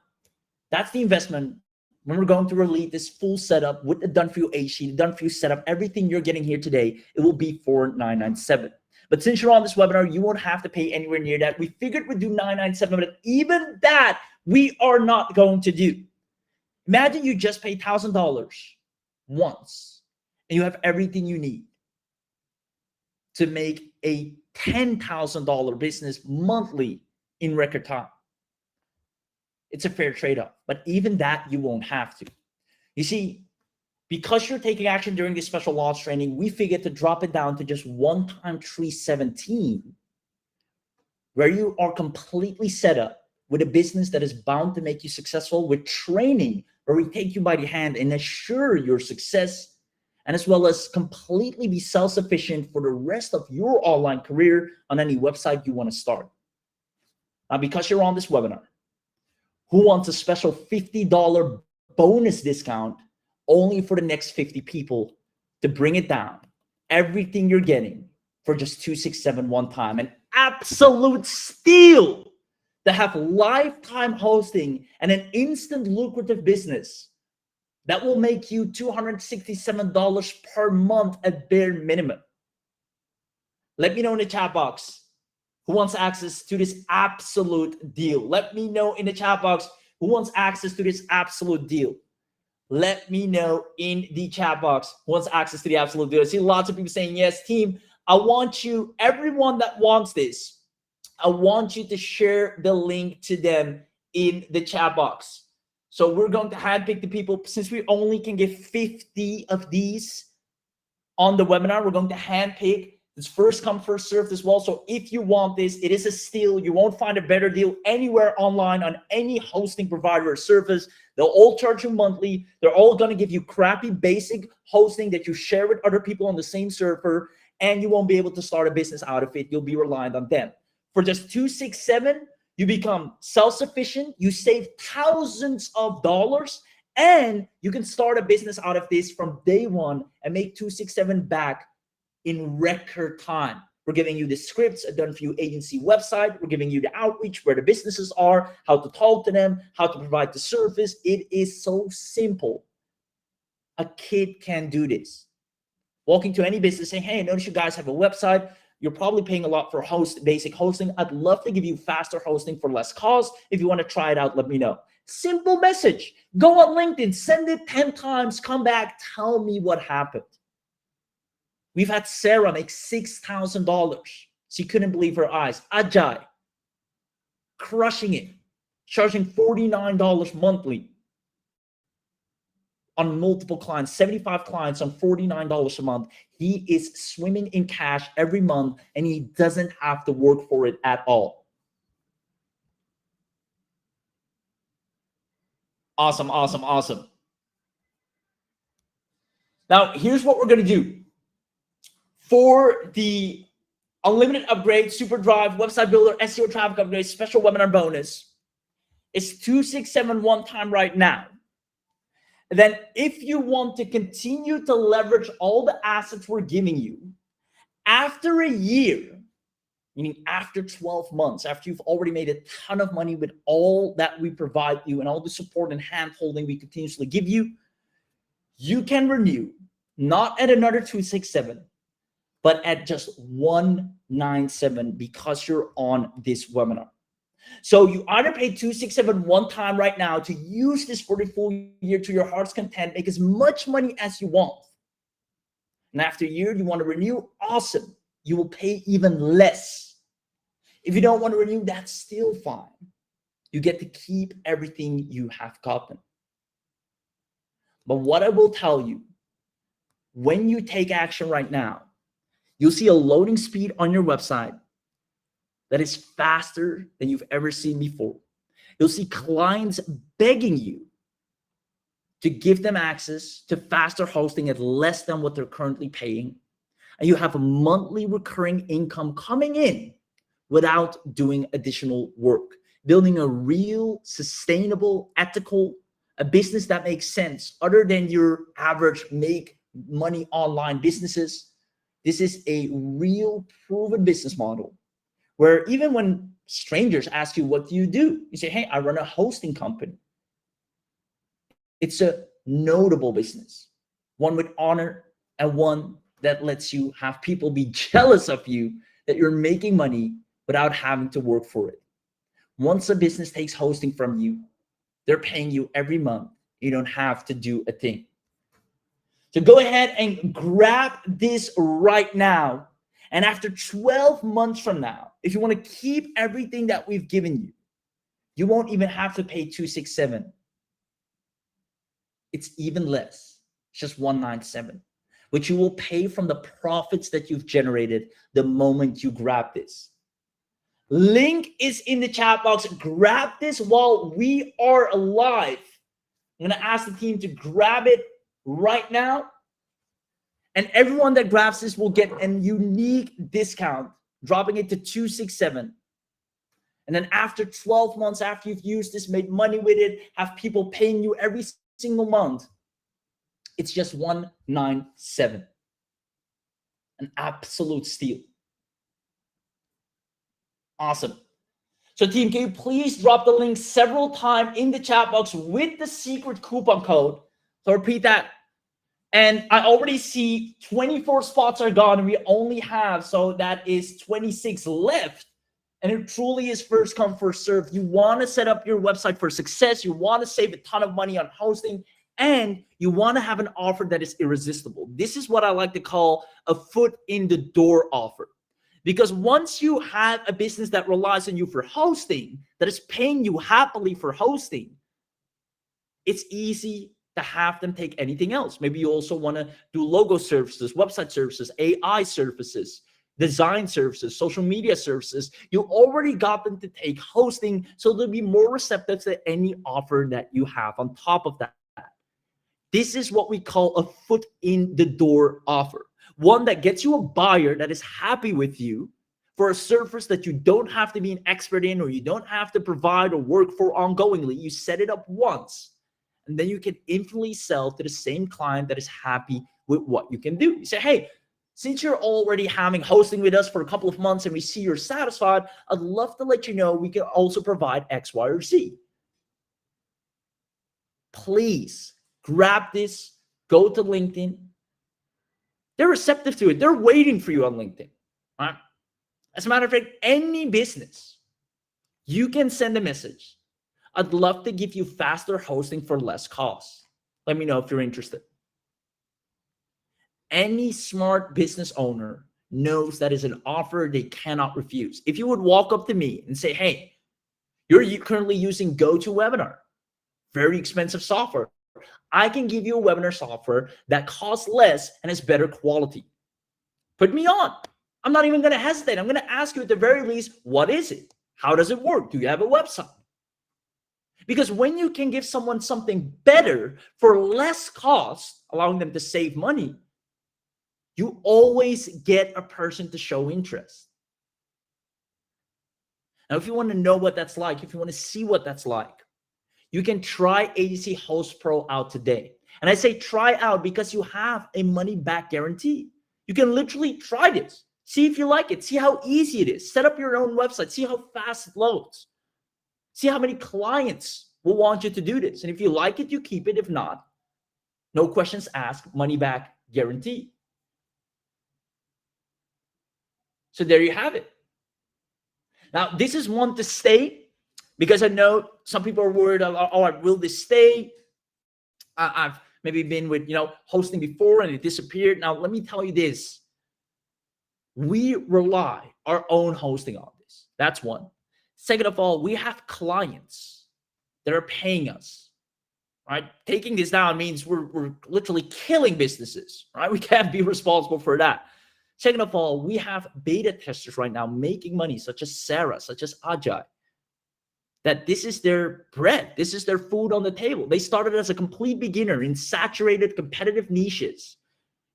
that's the investment. When we're going to release this full setup with the done-for-you A sheet, the done-for-you setup, everything you're getting here today, it will be $4,997. But since you're on this webinar, you won't have to pay anywhere near that. We figured we'd do $997, but even that we are not going to do. Imagine you just pay $1,000 once and you have everything you need to make a $10,000 business monthly in record time. It's a fair trade-off, but even that you won't have to. You see, because you're taking action during this special launch training, we figured to drop it down to just one-time $317, where you are completely set up with a business that is bound to make you successful, with training where we take you by the hand and assure your success, and as well as completely be self-sufficient for the rest of your online career on any website you want to start. Now, because you're on this webinar, who wants a special $50 bonus discount only for the next 50 people to bring it down? Everything you're getting for just $267 one time. An absolute steal to have lifetime hosting and an instant lucrative business that will make you $267 per month at bare minimum. Let me know in the chat box who wants access to this absolute deal. Let me know in the chat box who wants access to this absolute deal. Let me know in the chat box who wants access to the absolute deal. I see lots of people saying yes. Team, I want you, everyone that wants this, I want you to share the link to them in the chat box. So we're going to handpick the people. Since we only can give 50 of these on the webinar, we're going to handpick. It's first come, first served as well. So if you want this, it is a steal. You won't find a better deal anywhere online on any hosting provider or service. They'll all charge you monthly. They're all going to give you crappy basic hosting that you share with other people on the same server, and you won't be able to start a business out of it. You'll be reliant on them. For just $267, you become self-sufficient. You save thousands of dollars, and you can start a business out of this from day one and make $267 back in record time. We're giving you the scripts, a done-for-you agency website. We're giving you the outreach, where the businesses are, how to talk to them, how to provide the service. It is so simple. A kid can do this. Walking to any business saying, hey, I notice you guys have a website. You're probably paying a lot for basic hosting. I'd love to give you faster hosting for less cost. If you want to try it out, let me know. Simple message. Go on LinkedIn, send it 10 times, come back, tell me what happened. We've had Sarah make $6,000. She couldn't believe her eyes. Ajay, crushing it, charging $49 monthly on multiple clients, 75 clients on $49 a month. He is swimming in cash every month, and he doesn't have to work for it at all. Awesome, awesome, awesome. Now, here's what we're going to do. For the unlimited upgrade, super drive, website builder, SEO traffic upgrade, special webinar bonus, it's $267 one time right now. And then if you want to continue to leverage all the assets we're giving you, after a year, meaning after 12 months, after you've already made a ton of money with all that we provide you and all the support and hand-holding we continuously give you, you can renew, not at another $267, but at just $197 because you're on this webinar. So you either pay $267 one time right now to use this for the full year to your heart's content, make as much money as you want. And after a year, you want to renew, awesome. You will pay even less. If you don't want to renew, that's still fine. You get to keep everything you have gotten. But what I will tell you, when you take action right now, you'll see a loading speed on your website that is faster than you've ever seen before. You'll see clients begging you to give them access to faster hosting at less than what they're currently paying. And you have a monthly recurring income coming in without doing additional work, building a real, sustainable, ethical, a business that makes sense other than your average make money online businesses. This is a real proven business model where even when strangers ask you, what do? You say, hey, I run a hosting company. It's a notable business, one with honor and one that lets you have people be jealous of you that you're making money without having to work for it. Once a business takes hosting from you, they're paying you every month. You don't have to do a thing. So go ahead and grab this right now. And after 12 months from now, if you want to keep everything that we've given you, you won't even have to pay $267. It's even less. It's just $197, which you will pay from the profits that you've generated the moment you grab this. Link is in the chat box. Grab this while we are alive. I'm going to ask the team to grab it right now. And everyone that grabs this will get a unique discount, dropping it to $267. And then after 12 months, after you've used this, made money with it, have people paying you every single month, it's just $197. An absolute steal. Awesome. So team, can you please drop the link several times in the chat box with the secret coupon code? So repeat that. And I already see 24 spots are gone, and we only have, so that is 26 left. And it truly is first come, first serve. You want to set up your website for success. You want to save a ton of money on hosting, and you want to have an offer that is irresistible. This is what I like to call a foot in the door offer. Because once you have a business that relies on you for hosting, that is paying you happily for hosting, it's easy to have them take anything else. Maybe you also want to do logo services, website services, AI services, design services, social media services. You already got them to take hosting, so they'll be more receptive to any offer that you have on top of that. This is what we call a foot in the door offer. One that gets you a buyer that is happy with you for a service that you don't have to be an expert in, or you don't have to provide or work for ongoingly. You set it up once, and then you can instantly sell to the same client that is happy with what you can do. You say, hey, since you're already having hosting with us for a couple of months and we see you're satisfied, I'd love to let you know we can also provide X, Y, or Z. Please grab this, go to LinkedIn. They're receptive to it. They're waiting for you on LinkedIn. Right? As a matter of fact, any business, you can send a message. I'd love to give you faster hosting for less cost. Let me know if you're interested. Any smart business owner knows that is an offer they cannot refuse. If you would walk up to me and say, hey, you're currently using GoToWebinar, very expensive software. I can give you a webinar software that costs less and is better quality. Put me on. I'm not even going to hesitate. I'm going to ask you at the very least, what is it? How does it work? Do you have a website? Because when you can give someone something better for less cost, allowing them to save money, you always get a person to show interest. Now, if you want to know what that's like, if you want to see what that's like, you can try ADC Host Pro out today. And I say try out because you have a money back guarantee. You can literally try this. See if you like it. See how easy it is. Set up your own website. See how fast it loads. See how many clients will want you to do this. And if you like it, you keep it. If not, no questions asked, money back guarantee. So there you have it. Now, this is one to stay, because I know some people are worried, oh, will this stay? I've maybe been with, hosting before and it disappeared. Now, let me tell you this. We rely our own hosting on this. That's one. Second of all, we have clients that are paying us, right? Taking this down means we're literally killing businesses, right? We can't be responsible for that. Second of all, we have beta testers right now making money, such as Sarah, such as Ajay, that this is their bread. This is their food on the table. They started as a complete beginner in saturated competitive niches.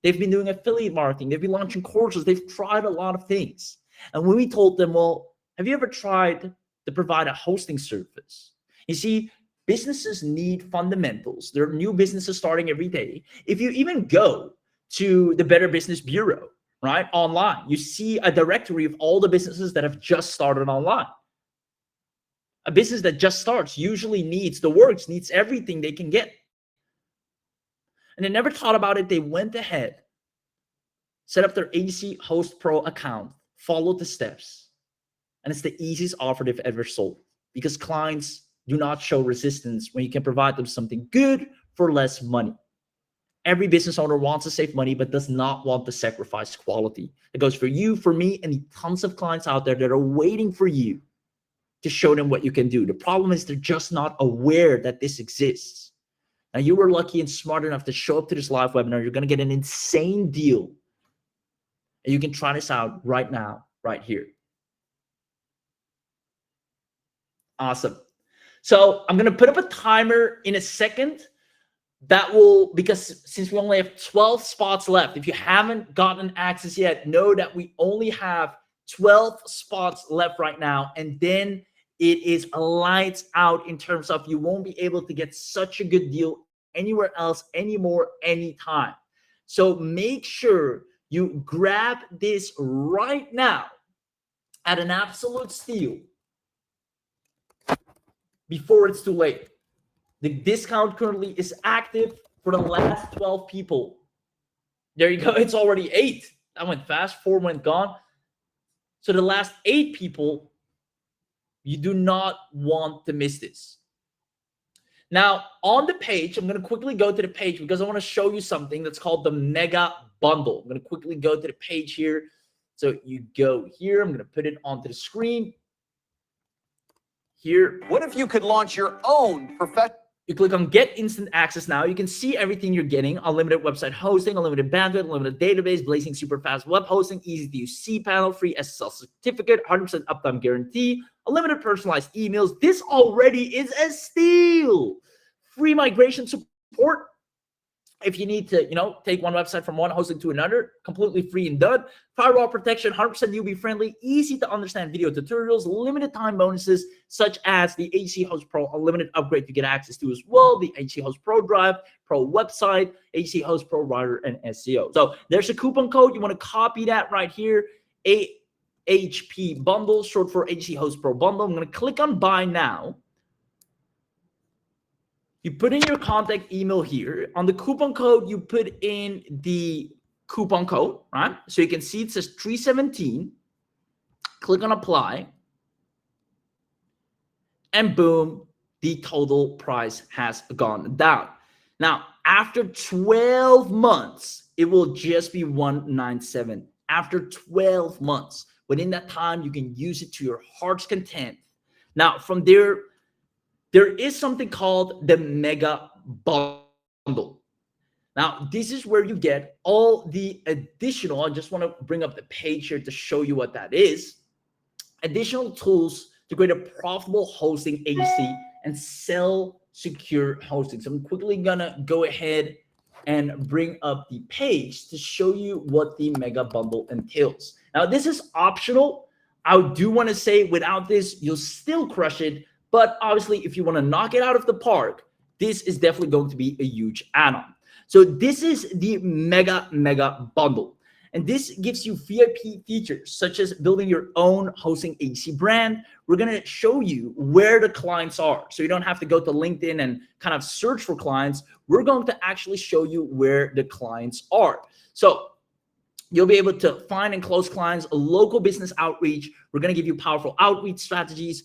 They've been doing affiliate marketing. They've been launching courses. They've tried a lot of things. And when we told them, well, have you ever tried to provide a hosting service? You see, businesses need fundamentals. There are new businesses starting every day. If you even go to the Better Business Bureau, right, online, you see a directory of all the businesses that have just started online. A business that just starts usually needs the works, needs everything they can get. And they never thought about it. They went ahead, set up their ADC Host Pro account follow the steps. And it's the easiest offer they've ever sold, because clients do not show resistance when you can provide them something good for less money. Every business owner wants to save money, but does not want to sacrifice quality. It goes for you, for me, and the tons of clients out there that are waiting for you to show them what you can do. The problem is they're just not aware that this exists. Now, you were lucky and smart enough to show up to this live webinar. You're going to get an insane deal. And you can try this out right now, right here. Awesome. So I'm going to put up a timer in a second. That will, because since we only have 12 spots left, if you haven't gotten access yet, know that we only have 12 spots left right now. And then it is lights out in terms of you won't be able to get such a good deal anywhere else anymore, anytime. So make sure you grab this right now at an absolute steal before it's too late. The discount currently is active for the last 12 people. There you go. It's already 8. That went fast. 4 went gone. So the last 8 people, you do not want to miss this. Now, on the page, I'm going to quickly go to the page because I want to show you something that's called the Mega Bundle. I'm going to quickly go to the page here. So you go here. I'm going to put it onto the screen. Here. What if you could launch your own professional? You click on Get Instant Access now. You can see everything you're getting. Unlimited website hosting, unlimited bandwidth, unlimited database, blazing super fast web hosting, easy to use cPanel, free SSL certificate, 100% uptime guarantee, unlimited personalized emails. This already is a steal. Free migration support. If you need to, take one website from one hosting to another, completely free and done. Firewall protection, 100% UB friendly, easy to understand video tutorials, limited time bonuses, such as the HC Host Pro unlimited upgrade to get access to as well, the HC Host Pro Drive, Pro website, HC Host Pro Writer, and SEO. So there's a coupon code. You want to copy that right here, AHP Bundle, short for HC Host Pro Bundle. I'm going to click on Buy Now. You put in your contact email here. On the coupon code, you put in the coupon code, right? So you can see it says 317. Click on apply. And boom, the total price has gone down. Now, after 12 months, it will just be $197. After 12 months, within that time, you can use it to your heart's content. Now, from there is something called the Mega Bundle. Now, this is where you get all the additional, I just want to bring up the page here to show you what that is. Additional tools to create a profitable hosting agency and sell secure hosting. So I'm quickly going to go ahead and bring up the page to show you what the Mega Bundle entails. Now, this is optional. I do want to say without this, you'll still crush it. But obviously, if you want to knock it out of the park, this is definitely going to be a huge add-on. So this is the Mega Bundle. And this gives you VIP features, such as building your own hosting agency brand. We're going to show you where the clients are. So you don't have to go to LinkedIn and kind of search for clients. We're going to actually show you where the clients are. So you'll be able to find and close clients, a local business outreach. We're going to give you powerful outreach strategies,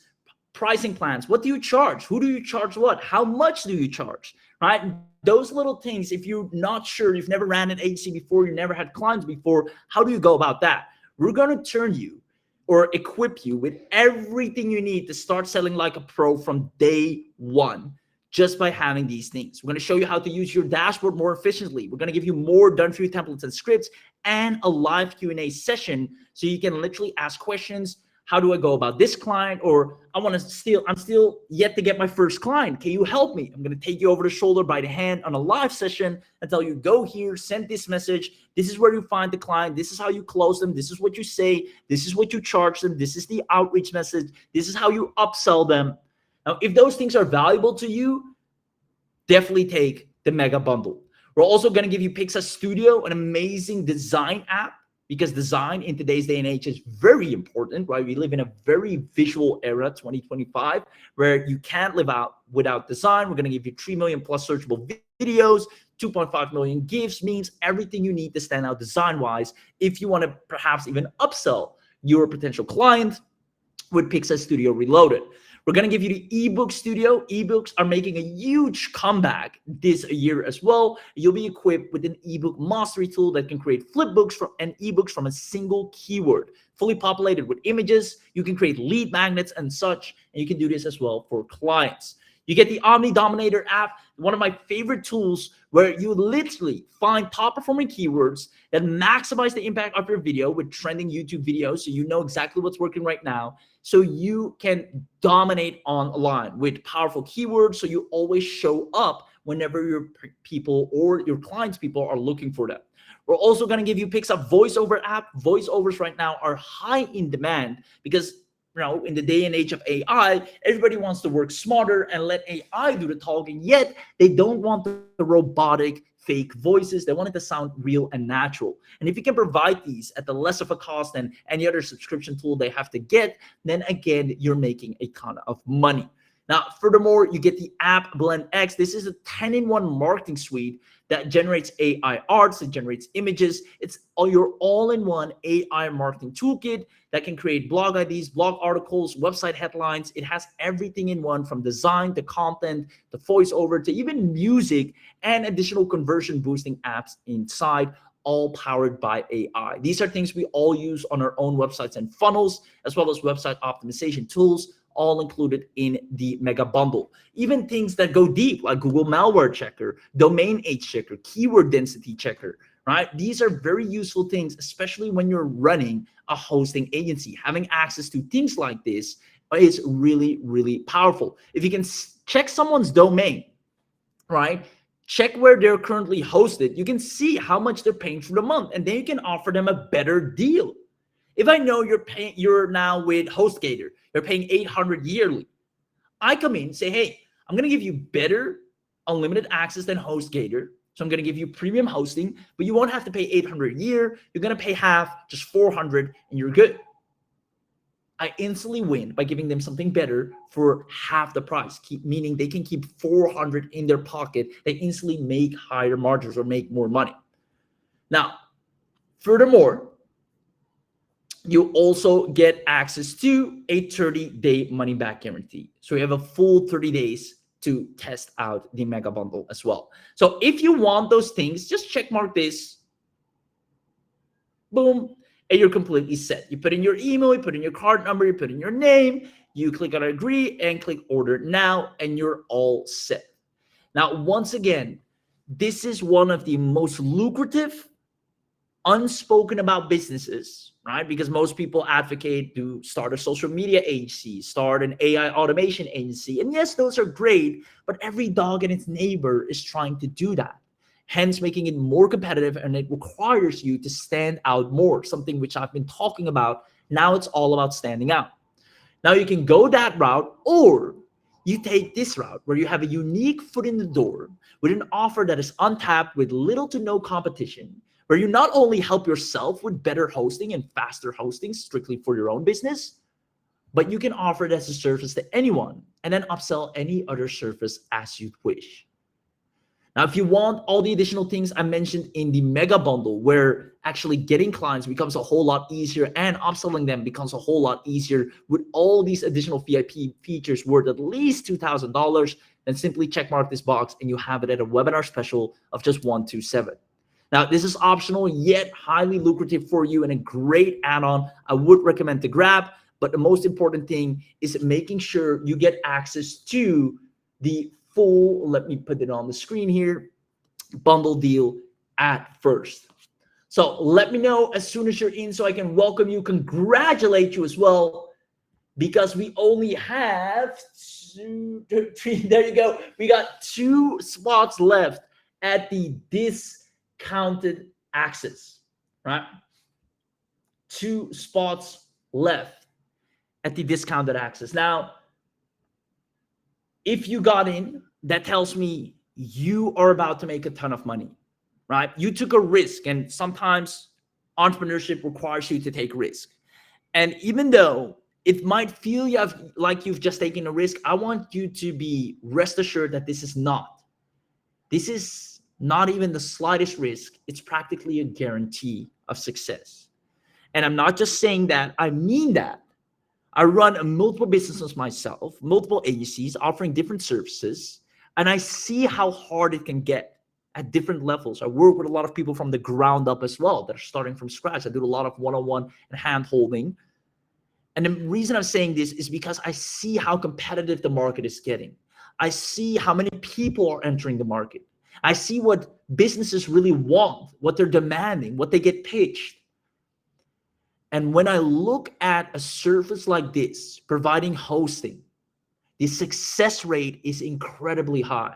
pricing plans. What do you charge? Who do you charge what? How much do you charge? Right? Those little things, if you're not sure, you've never ran an agency before, you never had clients before, how do you go about that? We're going to turn you or equip you with everything you need to start selling like a pro from day one, just by having these things. We're going to show you how to use your dashboard more efficiently. We're going to give you more done-for-you templates and scripts and a live Q&A session so you can literally ask questions. How do I go about this client? Or I'm still yet to get my first client. Can you help me? I'm going to take you over the shoulder by the hand on a live session and tell you, go here, send this message. This is where you find the client. This is how you close them. This is what you say. This is what you charge them. This is the outreach message. This is how you upsell them. Now, if those things are valuable to you, definitely take the Mega Bundle. We're also going to give you Pixar Studio, an amazing design app, because design in today's day and age is very important, right? We live in a very visual era, 2025, where you can't live out without design. We're going to give you 3 million plus searchable videos, 2.5 million GIFs, memes, everything you need to stand out design-wise if you want to perhaps even upsell your potential client with Pixel Studio Reloaded. We're going to give you the ebook studio. Ebooks are making a huge comeback this year as well. You'll be equipped with an ebook mastery tool that can create flipbooks and ebooks from a single keyword, fully populated with images. You can create lead magnets and such, and you can do this as well for clients. You get the Omni Dominator app, one of my favorite tools, where you literally find top performing keywords that maximize the impact of your video with trending YouTube videos, so you know exactly what's working right now, so you can dominate online with powerful keywords, so you always show up whenever your people or your clients' people are looking for them. We're also going to give you Pixel voiceover app. Voiceovers right now are high in demand because in the day and age of AI, everybody wants to work smarter and let AI do the talking, yet they don't want the robotic fake voices. They want it to sound real and natural. And if you can provide these at the less of a cost than any other subscription tool they have to get, then again, you're making a ton of money. Now, furthermore, you get the App Blend X. This is a 10-in-1 marketing suite that generates AI arts, it generates images. It's your all-in-one AI marketing toolkit that can create blog IDs, blog articles, website headlines. It has everything in one, from design to content to voiceover to even music and additional conversion boosting apps inside, all powered by AI. These are things we all use on our own websites and funnels, as well as website optimization tools, all included in the mega bundle. Even things that go deep, like Google Malware Checker, Domain Age Checker, Keyword Density Checker, right? These are very useful things, especially when you're running a hosting agency. Having access to things like this is really, really powerful. If you can check someone's domain, right? Check where they're currently hosted. You can see how much they're paying for the month, and then you can offer them a better deal. If I know you're now with HostGator, you're paying $800 yearly. I come in and say, hey, I'm going to give you better unlimited access than HostGator. So I'm going to give you premium hosting, but you won't have to pay $800 a year. You're going to pay half, just $400, and you're good. I instantly win by giving them something better for half the price, meaning they can keep $400 in their pocket. They instantly make higher margins or make more money. Now, furthermore, you also get access to a 30-day money-back guarantee. So you have a full 30 days to test out the mega bundle as well. So if you want those things, just check mark this. Boom. And you're completely set. You put in your email, you put in your card number, you put in your name, you click on agree and click order now, and you're all set. Now, once again, this is one of the most lucrative, unspoken about businesses, right? Because most people advocate to start a social media agency, start an AI automation agency. And yes, those are great, but every dog and its neighbor is trying to do that. Hence making it more competitive, and it requires you to stand out more, something which I've been talking about. Now it's all about standing out. Now you can go that route, or you take this route where you have a unique foot in the door with an offer that is untapped with little to no competition, where you not only help yourself with better hosting and faster hosting strictly for your own business, but you can offer it as a service to anyone and then upsell any other service as you wish. Now, if you want all the additional things I mentioned in the mega bundle, where actually getting clients becomes a whole lot easier and upselling them becomes a whole lot easier with all these additional VIP features worth at least $2,000, then simply check mark this box and you have it at a webinar special of just $127. Now, this is optional yet highly lucrative for you and a great add-on I would recommend to grab. But the most important thing is making sure you get access to the full, let me put it on the screen here, bundle deal at first. So let me know as soon as you're in so I can welcome you, congratulate you as well, because we only have two, three, there you go. We got 2 spots left at the discounted access, right? 2 spots left at the discounted access. Now, if you got in, that tells me you are about to make a ton of money, right? You took a risk, and sometimes entrepreneurship requires you to take risk. And even though it might feel like you've just taken a risk, I want you to be rest assured that this is not. This is not even the slightest risk. It's practically a guarantee of success. And I'm not just saying that, I mean that. I run multiple businesses myself, multiple agencies offering different services, and I see how hard it can get at different levels. I work with a lot of people from the ground up as well that are starting from scratch. I do a lot of one-on-one and hand-holding. And the reason I'm saying this is because I see how competitive the market is getting. I see how many people are entering the market. I see what businesses really want, what they're demanding, what they get pitched. And when I look at a service like this, providing hosting, the success rate is incredibly high.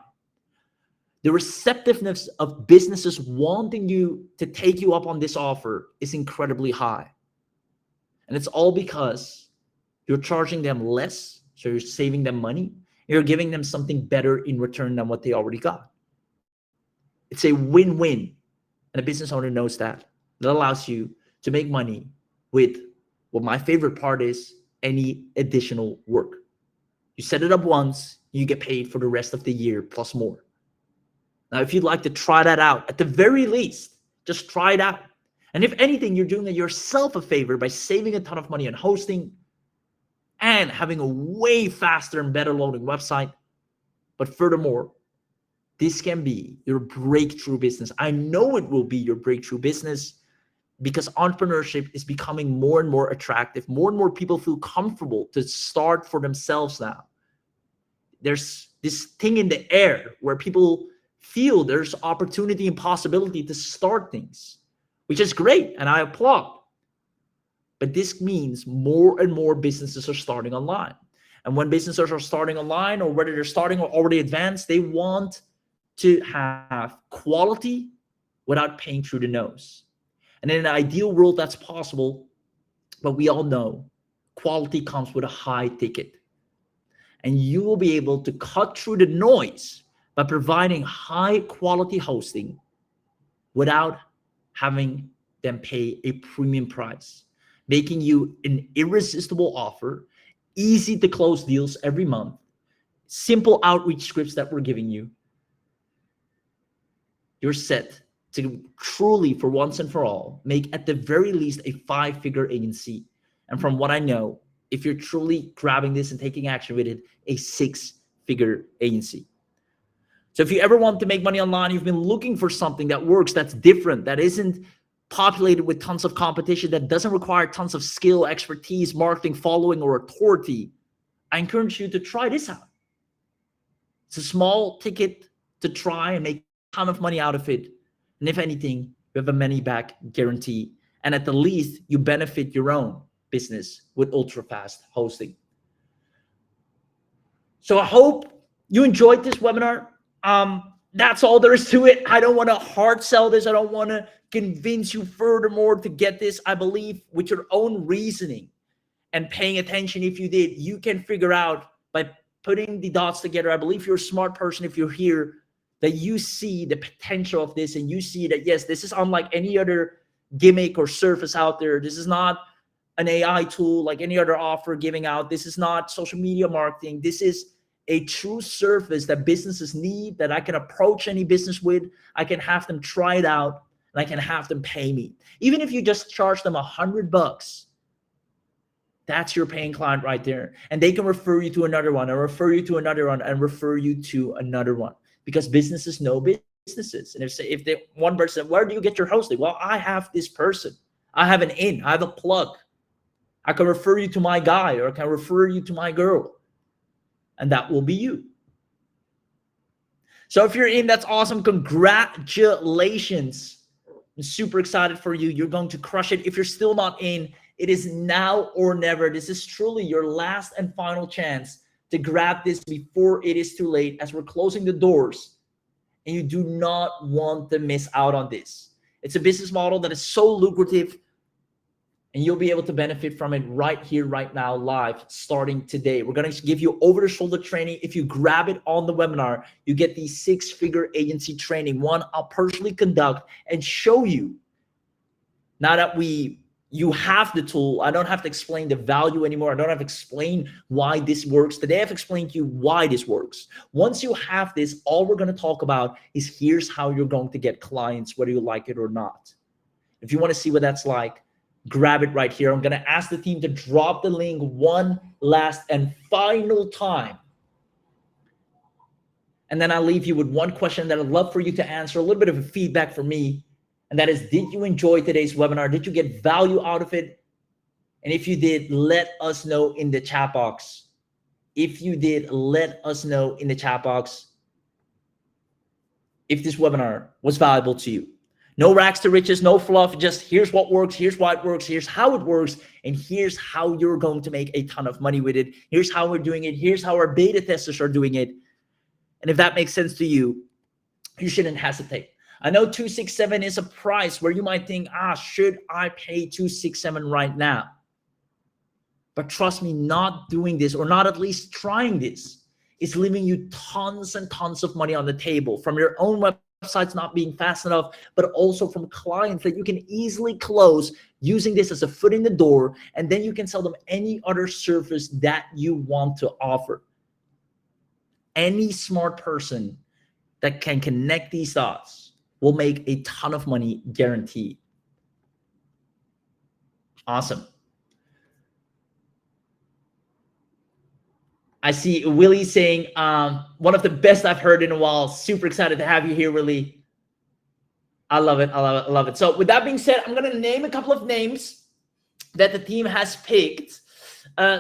The receptiveness of businesses wanting you to take you up on this offer is incredibly high. And it's all because you're charging them less, so you're saving them money. You're giving them something better in return than what they already got. It's a win-win, and a business owner knows that. That allows you to make money with what my favorite part is, any additional work. You set it up once, you get paid for the rest of the year plus more. Now, if you'd like to try that out, at the very least, just try it out. And if anything, you're doing yourself a favor by saving a ton of money on hosting and having a way faster and better loading website. But furthermore, this can be your breakthrough business. I know it will be your breakthrough business because entrepreneurship is becoming more and more attractive. More and more people feel comfortable to start for themselves now. There's this thing in the air where people feel there's opportunity and possibility to start things, which is great, and I applaud. But this means more and more businesses are starting online. And when businesses are starting online, or whether they're starting or already advanced, they want to have quality without paying through the nose. And in an ideal world, that's possible. But we all know quality comes with a high ticket. And you will be able to cut through the noise by providing high quality hosting without having them pay a premium price, making you an irresistible offer, easy to close deals every month, simple outreach scripts that we're giving you. You're set to truly, for once and for all, make at the very least a 5-figure agency. And from what I know, if you're truly grabbing this and taking action with it, a 6-figure agency. So if you ever want to make money online, you've been looking for something that works, that's different, that isn't populated with tons of competition, that doesn't require tons of skill, expertise, marketing, following, or authority, I encourage you to try this out. It's a small ticket to try and make a ton of money out of it. And if anything, you have a money back guarantee. And at the least, you benefit your own business with ultra fast hosting. So I hope you enjoyed this webinar. That's all there is to it. I don't want to hard sell this. I don't want to convince you furthermore to get this. I believe with your own reasoning and paying attention, if you did, you can figure out by putting the dots together. I believe you're a smart person if you're here, that you see the potential of this and you see that, yes, this is unlike any other gimmick or service out there. This is not an AI tool like any other offer giving out. This is not social media marketing. This is a true service that businesses need, that I can approach any business with. I can have them try it out and I can have them pay me. Even if you just charge them $100, that's your paying client right there. And they can refer you to another one, and refer you to another one, and refer you to another one, because businesses know businesses. And if they, one person, where do you get your hosting? Well, I have this person. I have an in, I have a plug. I can refer you to my guy, or I can refer you to my girl. And that will be you. So if you're in, that's awesome. Congratulations. I'm super excited for you. You're going to crush it. If you're still not in, it is now or never. This is truly your last and final chance to grab this before it is too late, as we're closing the doors. And you do not want to miss out on this. It's a business model that is so lucrative, and you'll be able to benefit from it right here, right now, live, starting today. We're going to give you over-the-shoulder training. If you grab it on the webinar, you get the 6-figure agency training. One, I'll personally conduct and show you. Now that you have the tool, I don't have to explain the value anymore. I don't have to explain why this works. Today, I've explained to you why this works. Once you have this, all we're going to talk about is here's how you're going to get clients, whether you like it or not. If you want to see what that's like, grab it right here. I'm going to ask the team to drop the link one last and final time. And then I'll leave you with one question that I'd love for you to answer, a little bit of a feedback for me. And that is, did you enjoy today's webinar? Did you get value out of it? And if you did, let us know in the chat box. If you did, let us know in the chat box if this webinar was valuable to you. No rags to riches, no fluff, just here's what works, here's why it works, here's how it works, and here's how you're going to make a ton of money with it. Here's how we're doing it. Here's how our beta testers are doing it. And if that makes sense to you, you shouldn't hesitate. I know 267 is a price where you might think, should I pay 267 right now? But trust me, not doing this, or not at least trying this, is leaving you tons and tons of money on the table from your own websites not being fast enough, but also from clients that you can easily close using this as a foot in the door, and then you can sell them any other service that you want to offer. Any smart person that can connect these dots will make a ton of money, guaranteed. Awesome. I see Willie saying, one of the best I've heard in a while. Super excited to have you here, Willie. I love it. I love it. I love it. So with that being said, I'm going to name a couple of names that the team has picked.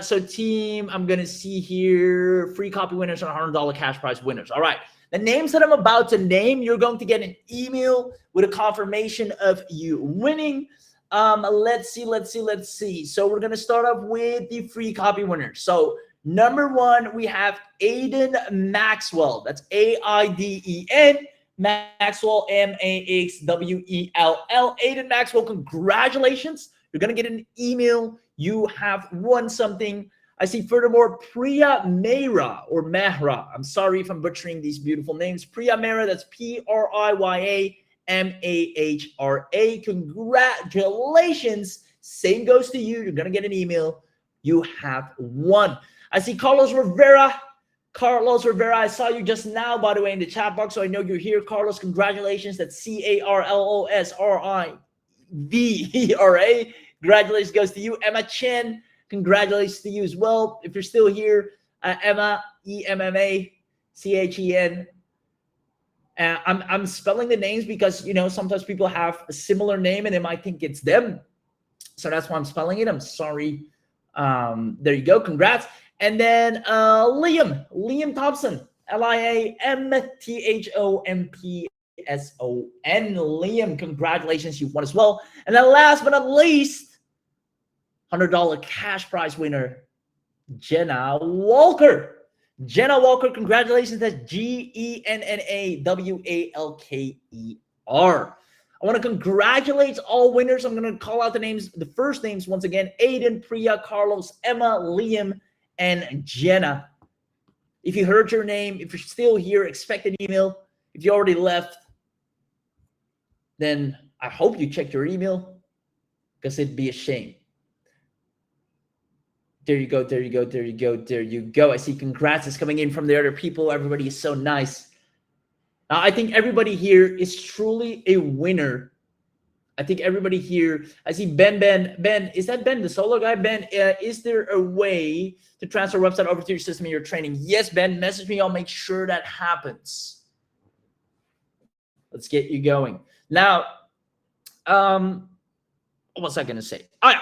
So team, I'm going to see here, free copy winners and $100 cash prize winners. All right. The names that I'm about to name, you're going to get an email with a confirmation of you winning. Let's see. So we're going to start off with the free copy winners. So number one, we have Aiden Maxwell. That's A-I-D-E-N, Maxwell, M-A-X-W-E-L-L. Aiden Maxwell, congratulations. You're going to get an email. You have won something. I see furthermore, Priya Mehra, or Mehra. I'm sorry if I'm butchering these beautiful names. Priya Mehra, that's P-R-I-Y-A-M-A-H-R-A. Congratulations. Same goes to you. You're going to get an email. You have won. I see Carlos Rivera. Carlos Rivera, I saw you just now, by the way, in the chat box, so I know you're here. Carlos, congratulations. That's C-A-R-L-O-S-R-I-V-E-R-A. Congratulations goes to you. Emma Chen, congratulations to you as well. If you're still here, Emma, E-M-M-A-C-H-E-N. I'm spelling the names because, you know, sometimes people have a similar name and they might think it's them. So that's why I'm spelling it. I'm sorry. There you go. Congrats. And then Liam Thompson, Liam-Thompson. Liam, congratulations. You've won as well. And then last but not least, $100 cash prize winner, Jenna Walker. Jenna Walker, congratulations. That's G-E-N-N-A-W-A-L-K-E-R. I want to congratulate all winners. I'm going to call out the names, the first names once again: Aiden, Priya, Carlos, Emma, Liam, and Jenna. If you heard your name, if you're still here, expect an email. If you already left, then I hope you checked your email, because it'd be a shame. There you go. There you go. There you go. There you go. I see congrats is coming in from the other people. Everybody is so nice. Now, I think everybody here is truly a winner. I think everybody here, I see Ben, is that Ben, the solo guy? Ben, is there a way to transfer website over to your system in your training? Yes, Ben, message me. I'll make sure that happens. Let's get you going. Now, what was I going to say? Oh, yeah.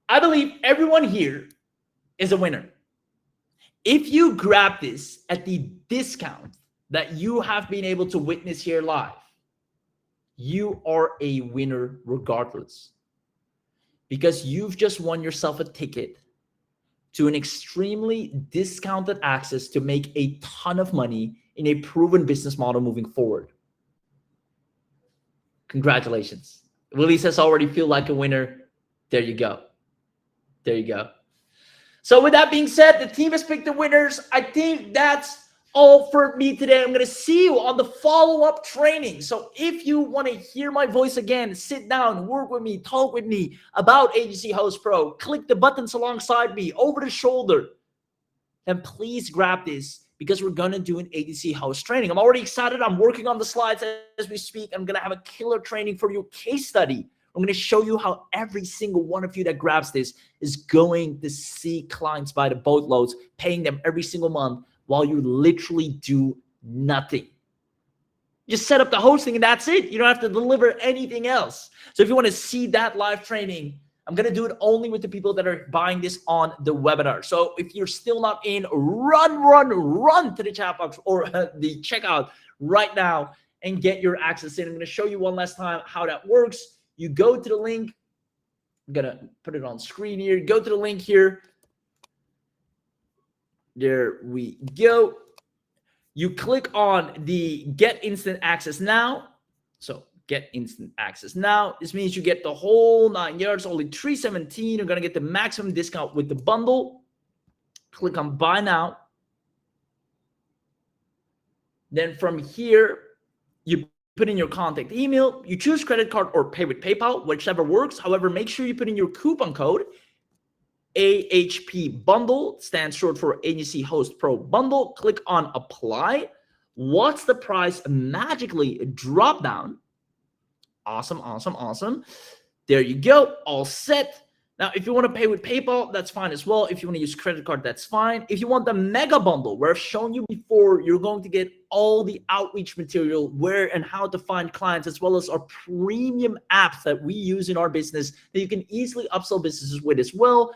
I believe everyone here is a winner. If you grab this at the discount that you have been able to witness here live, you are a winner regardless, because you've just won yourself a ticket to an extremely discounted access to make a ton of money in a proven business model moving forward. Congratulations. Willie says, already feel like a winner. There you go. There you go. So with that being said, the team has picked the winners. I think that's all for me today. I'm going to see you on the follow-up training. So if you want to hear my voice again, sit down, work with me, talk with me about Agency Host Pro, click the buttons alongside me over the shoulder, then please grab this, because we're going to do an agency host training. I'm already excited. I'm working on the slides as we speak. I'm going to have a killer training for you, case study, I'm going to show you how every single one of you that grabs this is going to see clients by the boatloads, paying them every single month while you literally do nothing. Just set up the hosting and that's it. You don't have to deliver anything else. So if you want to see that live training, I'm going to do it only with the people that are buying this on the webinar. So if you're still not in, run to the chat box or the checkout right now and get your access in. I'm going to show you one last time how that works. You go to the link. I'm going to put it on screen here. Go to the link here. There we go. You click on the get instant access now. So get instant access now. This means you get the whole 9 yards, only $317. You're going to get the maximum discount with the bundle. Click on buy now. Then from here, you put in your contact email. You choose credit card or pay with PayPal, whichever works. However, make sure you put in your coupon code. AHP bundle stands short for Agency Host Pro bundle. Click on apply. What's the price? Magically drop down. Awesome. There you go. All set. Now, if you want to pay with PayPal, that's fine as well. If you want to use credit card, that's fine. If you want the mega bundle, where I've shown you before, you're going to get all the outreach material, where and how to find clients, as well as our premium apps that we use in our business that you can easily upsell businesses with as well.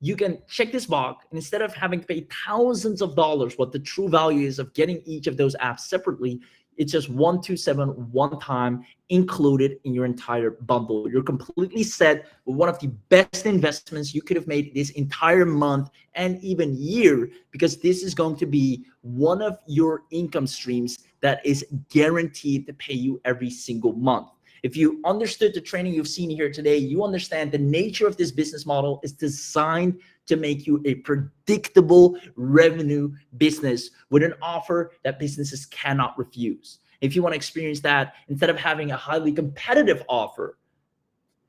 You can check this box, and instead of having to pay thousands of dollars, what the true value is of getting each of those apps separately, it's just $127 one time included in your entire bundle. You're completely set with one of the best investments you could have made this entire month and even year, because this is going to be one of your income streams that is guaranteed to pay you every single month. If you understood the training you've seen here today, you understand the nature of this business model is designed to make you a predictable revenue business with an offer that businesses cannot refuse. If you want to experience that, instead of having a highly competitive offer,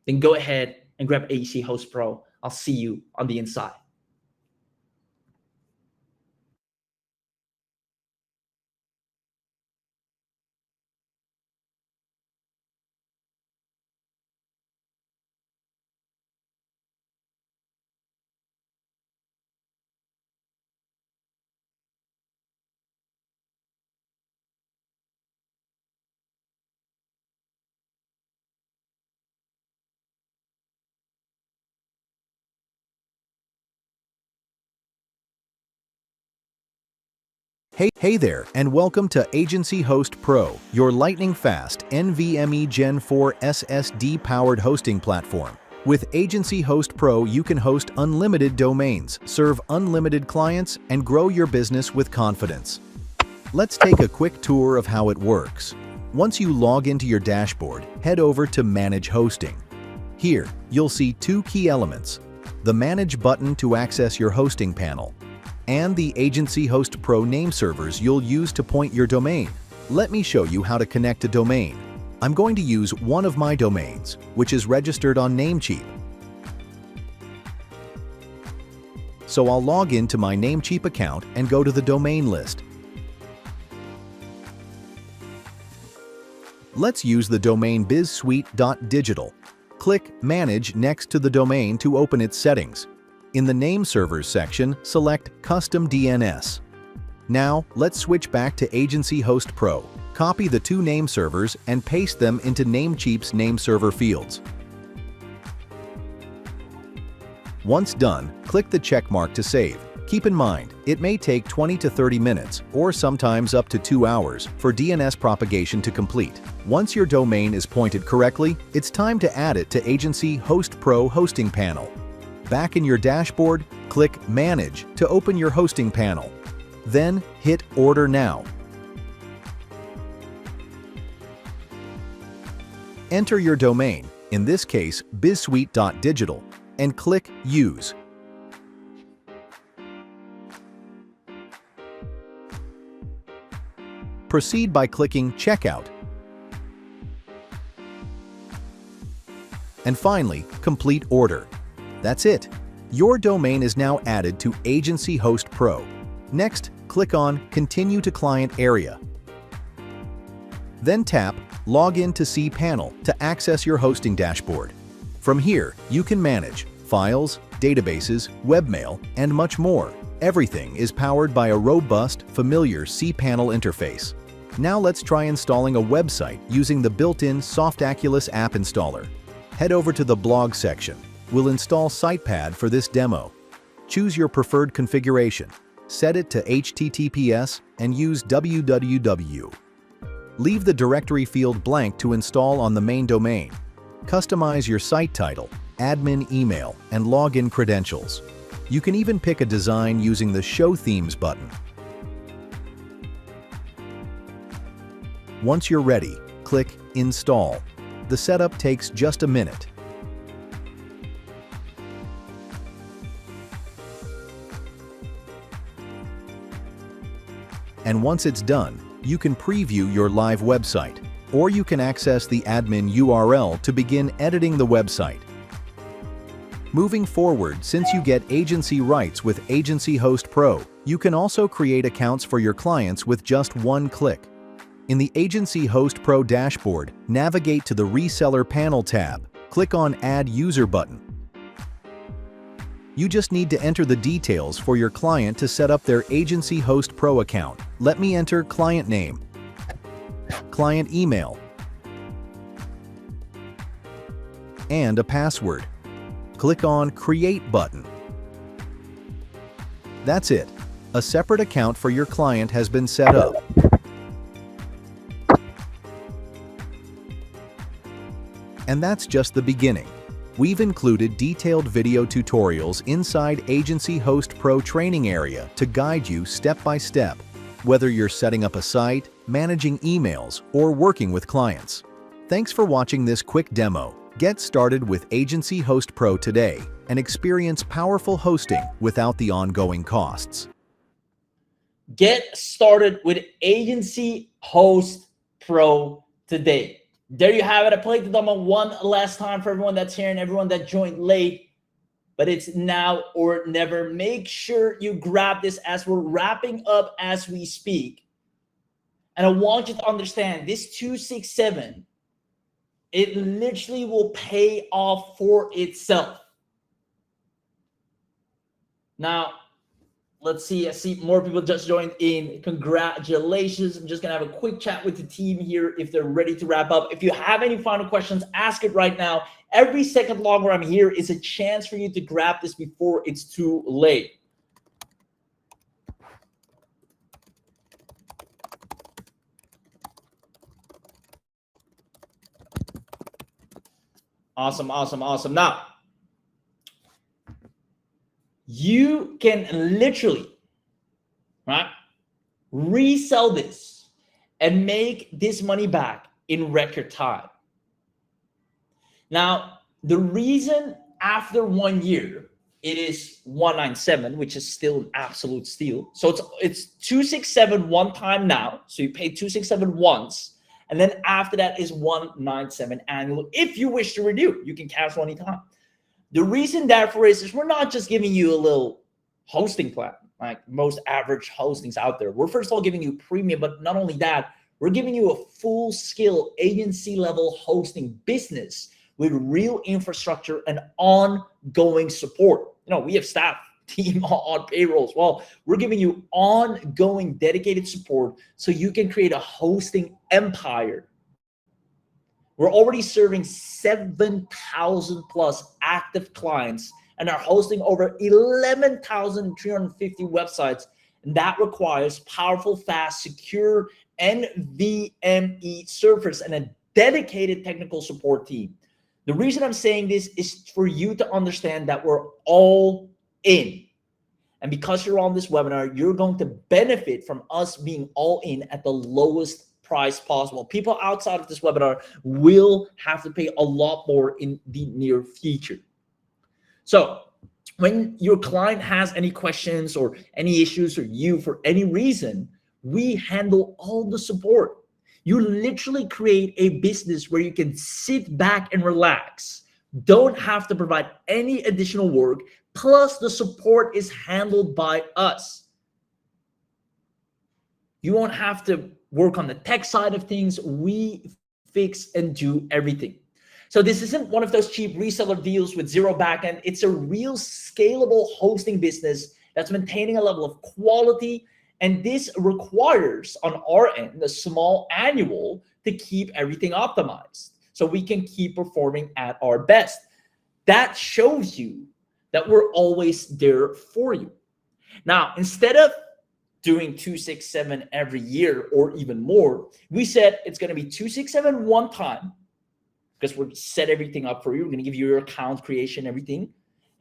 then go ahead and grab AC Host Pro. I'll see you on the inside. Hey there, and welcome to Agency Host Pro, your lightning-fast NVMe Gen 4 SSD-powered hosting platform. With Agency Host Pro, you can host unlimited domains, serve unlimited clients, and grow your business with confidence. Let's take a quick tour of how it works. Once you log into your dashboard, head over to Manage Hosting. Here, you'll see two key elements: the Manage button to access your hosting panel, and the Agency Host Pro name servers you'll use to point your domain. Let me show you how to connect a domain. I'm going to use one of my domains, which is registered on Namecheap. So I'll log into my Namecheap account and go to the domain list. Let's use the domain bizsuite.digital. Click Manage next to the domain to open its settings. In the Name Servers section, select Custom DNS. Now, let's switch back to Agency Host Pro. Copy the two name servers and paste them into Namecheap's name server fields. Once done, click the check mark to save. Keep in mind, it may take 20 to 30 minutes, or sometimes up to 2 hours, for DNS propagation to complete. Once your domain is pointed correctly, it's time to add it to Agency Host Pro hosting panel. Back in your dashboard, click Manage to open your hosting panel. Then hit Order Now. Enter your domain, in this case bizsuite.digital, and click Use. Proceed by clicking Checkout. And finally, complete order. That's it. Your domain is now added to Agency Host Pro. Next, click on Continue to Client Area. Then tap Log in to cPanel to access your hosting dashboard. From here, you can manage files, databases, webmail, and much more. Everything is powered by a robust, familiar cPanel interface. Now let's try installing a website using the built-in SoftAculous app installer. Head over to the blog section. We'll install SitePad for this demo. Choose your preferred configuration. Set it to HTTPS and use www. Leave the directory field blank to install on the main domain. Customize your site title, admin email, and login credentials. You can even pick a design using the Show Themes button. Once you're ready, click Install. The setup takes just a minute. And once it's done, you can preview your live website, or you can access the admin URL to begin editing the website. Moving forward, since you get agency rights with Agency Host Pro, you can also create accounts for your clients with just one click. In the Agency Host Pro dashboard, navigate to the Reseller Panel tab. Click on Add User button. You just need to enter the details for your client to set up their Agency Host Pro account. Let me enter client name, client email, and a password. Click on Create button. That's it. A separate account for your client has been set up. And that's just the beginning. We've included detailed video tutorials inside Agency Host Pro training area to guide you step by step, whether you're setting up a site, managing emails, or working with clients. Thanks for watching this quick demo. Get started with Agency Host Pro today and experience powerful hosting without the ongoing costs. Get started with Agency Host Pro today. There you have it. I played the demo one last time for everyone that's here and everyone that joined late, but it's now or never. Make sure you grab this as we're wrapping up as we speak. And I want you to understand this 267, it literally will pay off for itself. Now, let's see. I see more people just joined in. Congratulations. I'm just going to have a quick chat with the team here if they're ready to wrap up. If you have any final questions, ask it right now. Every second longer I'm here is a chance for you to grab this before it's too late. Awesome, awesome, awesome. Now, you can literally, right, resell this and make this money back in record time. Now, the reason after 1 year, it is 197, which is still an absolute steal. So it's 267 one time now. So you pay 267 once. And then after that is 197 annual. If you wish to renew, you can cancel anytime. The reason therefore is we're not just giving you a little hosting plan like most average hostings out there. We're first of all giving you premium, but not only that, we're giving you a full scale agency level hosting business with real infrastructure and ongoing support. You know, we have staff team on payroll as well. We're giving you ongoing dedicated support so you can create a hosting empire. We're already serving 7,000 plus active clients and are hosting over 11,350 websites. And that requires powerful, fast, secure NVMe servers and a dedicated technical support team. The reason I'm saying this is for you to understand that we're all in. And because you're on this webinar, you're going to benefit from us being all in at the lowest price possible. People outside of this webinar will have to pay a lot more in the near future. So when your client has any questions or any issues, or you for any reason, we handle all the support. You literally create a business where you can sit back and relax, don't have to provide any additional work, plus the support is handled by us. You won't have to work on the tech side of things. We fix, and do everything. So this isn't one of those cheap reseller deals with zero backend. It's a real scalable hosting business that's maintaining a level of quality. And this requires on our end a small annual to keep everything optimized so we can keep performing at our best. That shows you that we're always there for you. Now, instead of doing 267 every year or even more, we said it's going to be 267 one time, because we're set everything up for you. We're going to give you your account creation, everything.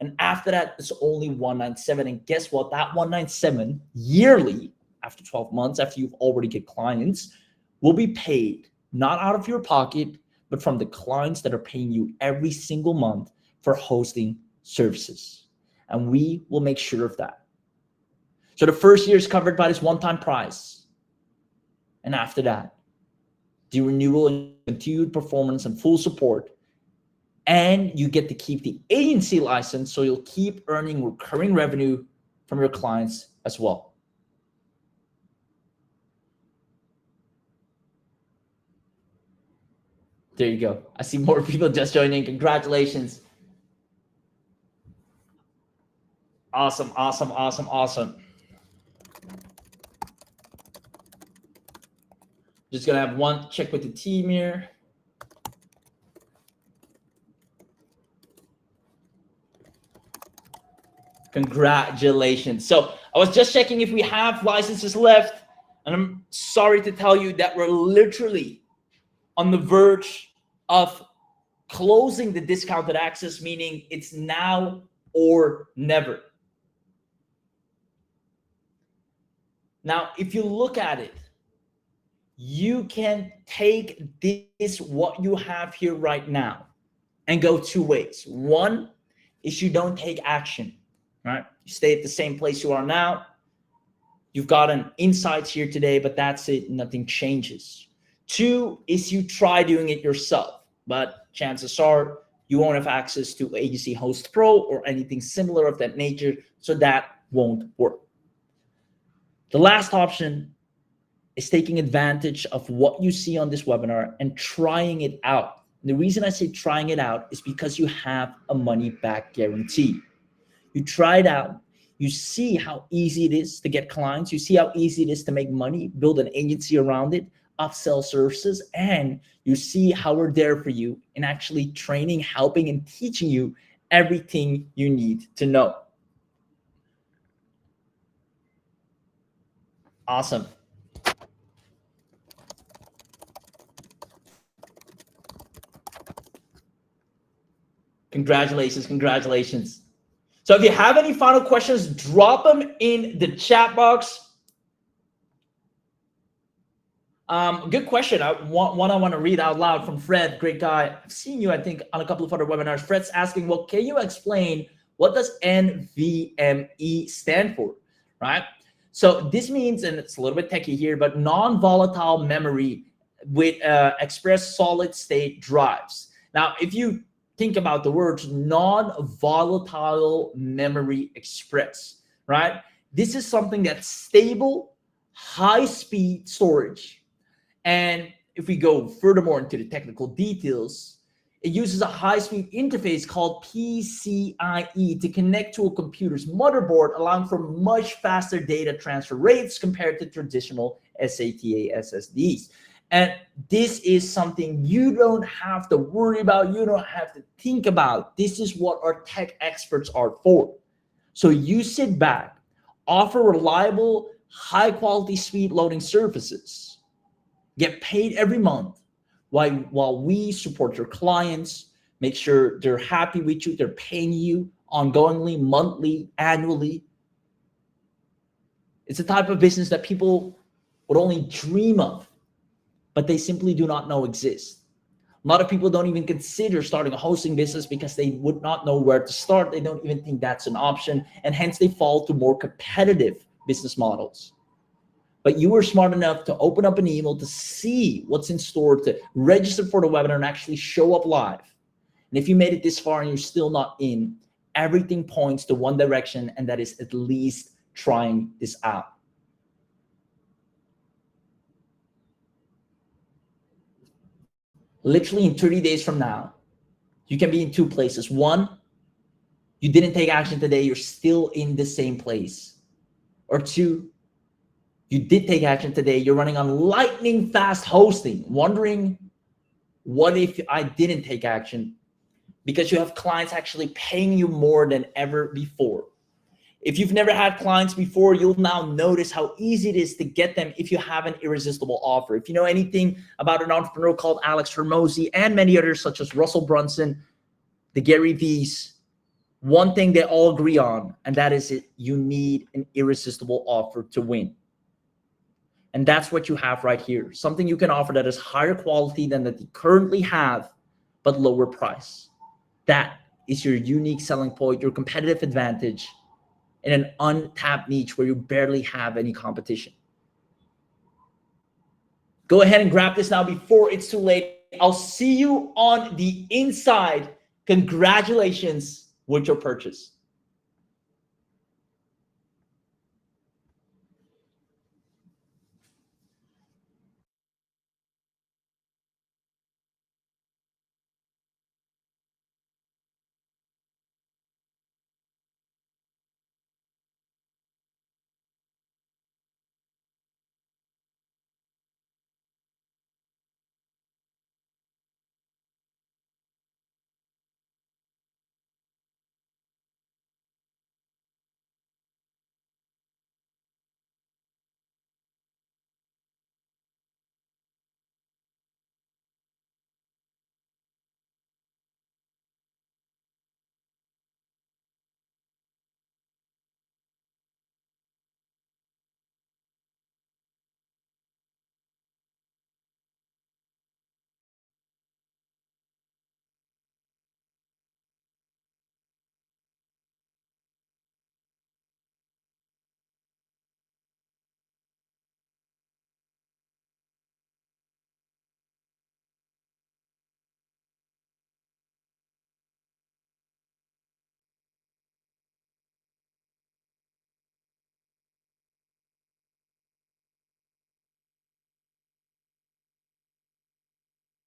And after that, it's only 197. And guess what? That 197 yearly, after 12 months, after you've already get clients, will be paid not out of your pocket, but from the clients that are paying you every single month for hosting services. And we will make sure of that. So the first year is covered by this one-time price. And after that, the renewal and continued performance and full support. And you get to keep the agency license, so you'll keep earning recurring revenue from your clients as well. There you go. I see more people just joining. Congratulations. Awesome, awesome, awesome, awesome. Just gonna have one check with the team here. Congratulations. So I was just checking if we have licenses left, and I'm sorry to tell you that we're literally on the verge of closing the discounted access, meaning it's now or never. Now, if you look at it, you can take this, what you have here right now, and go two ways. One is you don't take action, right? You stay at the same place you are now. You've got an insights here today, but that's it. Nothing changes. Two is you try doing it yourself, but chances are you won't have access to Agency Host Pro or anything similar of that nature, so that won't work. The last option is taking advantage of what you see on this webinar and trying it out. And the reason I say trying it out is because you have a money back guarantee. You try it out, you see how easy it is to get clients, you see how easy it is to make money, build an agency around it, upsell services, and you see how we're there for you in actually training, helping, and teaching you everything you need to know. Awesome. Congratulations, congratulations. So if you have any final questions, drop them in the chat box. Good question. I want to read out loud from Fred, great guy. I've seen you, I think, on a couple of other webinars. Fred's asking, well, can you explain what does NVMe stand for, right? So this means, and it's a little bit techy here, but non-volatile memory with express solid state drives. Now, if you think about the words non-volatile memory express, right? This is something that's stable, high-speed storage. And if we go furthermore into the technical details, it uses a high-speed interface called PCIe to connect to a computer's motherboard, allowing for much faster data transfer rates compared to traditional SATA SSDs. And this is something you don't have to worry about. You don't have to think about. This is what our tech experts are for. So you sit back, offer reliable, high-quality speed loading services, get paid every month while we support your clients, make sure they're happy with you, they're paying you ongoingly, monthly, annually. It's a type of business that people would only dream of, but they simply do not know exists. A lot of people don't even consider starting a hosting business because they would not know where to start. They don't even think that's an option, and hence they fall to more competitive business models. But you were smart enough to open up an email to see what's in store, to register for the webinar and actually show up live. And if you made it this far and you're still not in, everything points to one direction, and that is at least trying this out. literally in 30 days from now, you can be in two places. One, you didn't take action today, you're still in the same place. Or two, you did take action today, you're running on lightning fast hosting, wondering, what if I didn't take action? Because you have clients actually paying you more than ever before. If you've never had clients before, you'll now notice how easy it is to get them if you have an irresistible offer. If you know anything about an entrepreneur called Alex Hormozi and many others such as Russell Brunson, the Gary V's, one thing they all agree on, and that is it, you need an irresistible offer to win. And that's what you have right here. Something you can offer that is higher quality than that you currently have, but lower price. That is your unique selling point, your competitive advantage in an untapped niche where you barely have any competition. Go ahead and grab this now before it's too late. I'll see you on the inside. Congratulations with your purchase.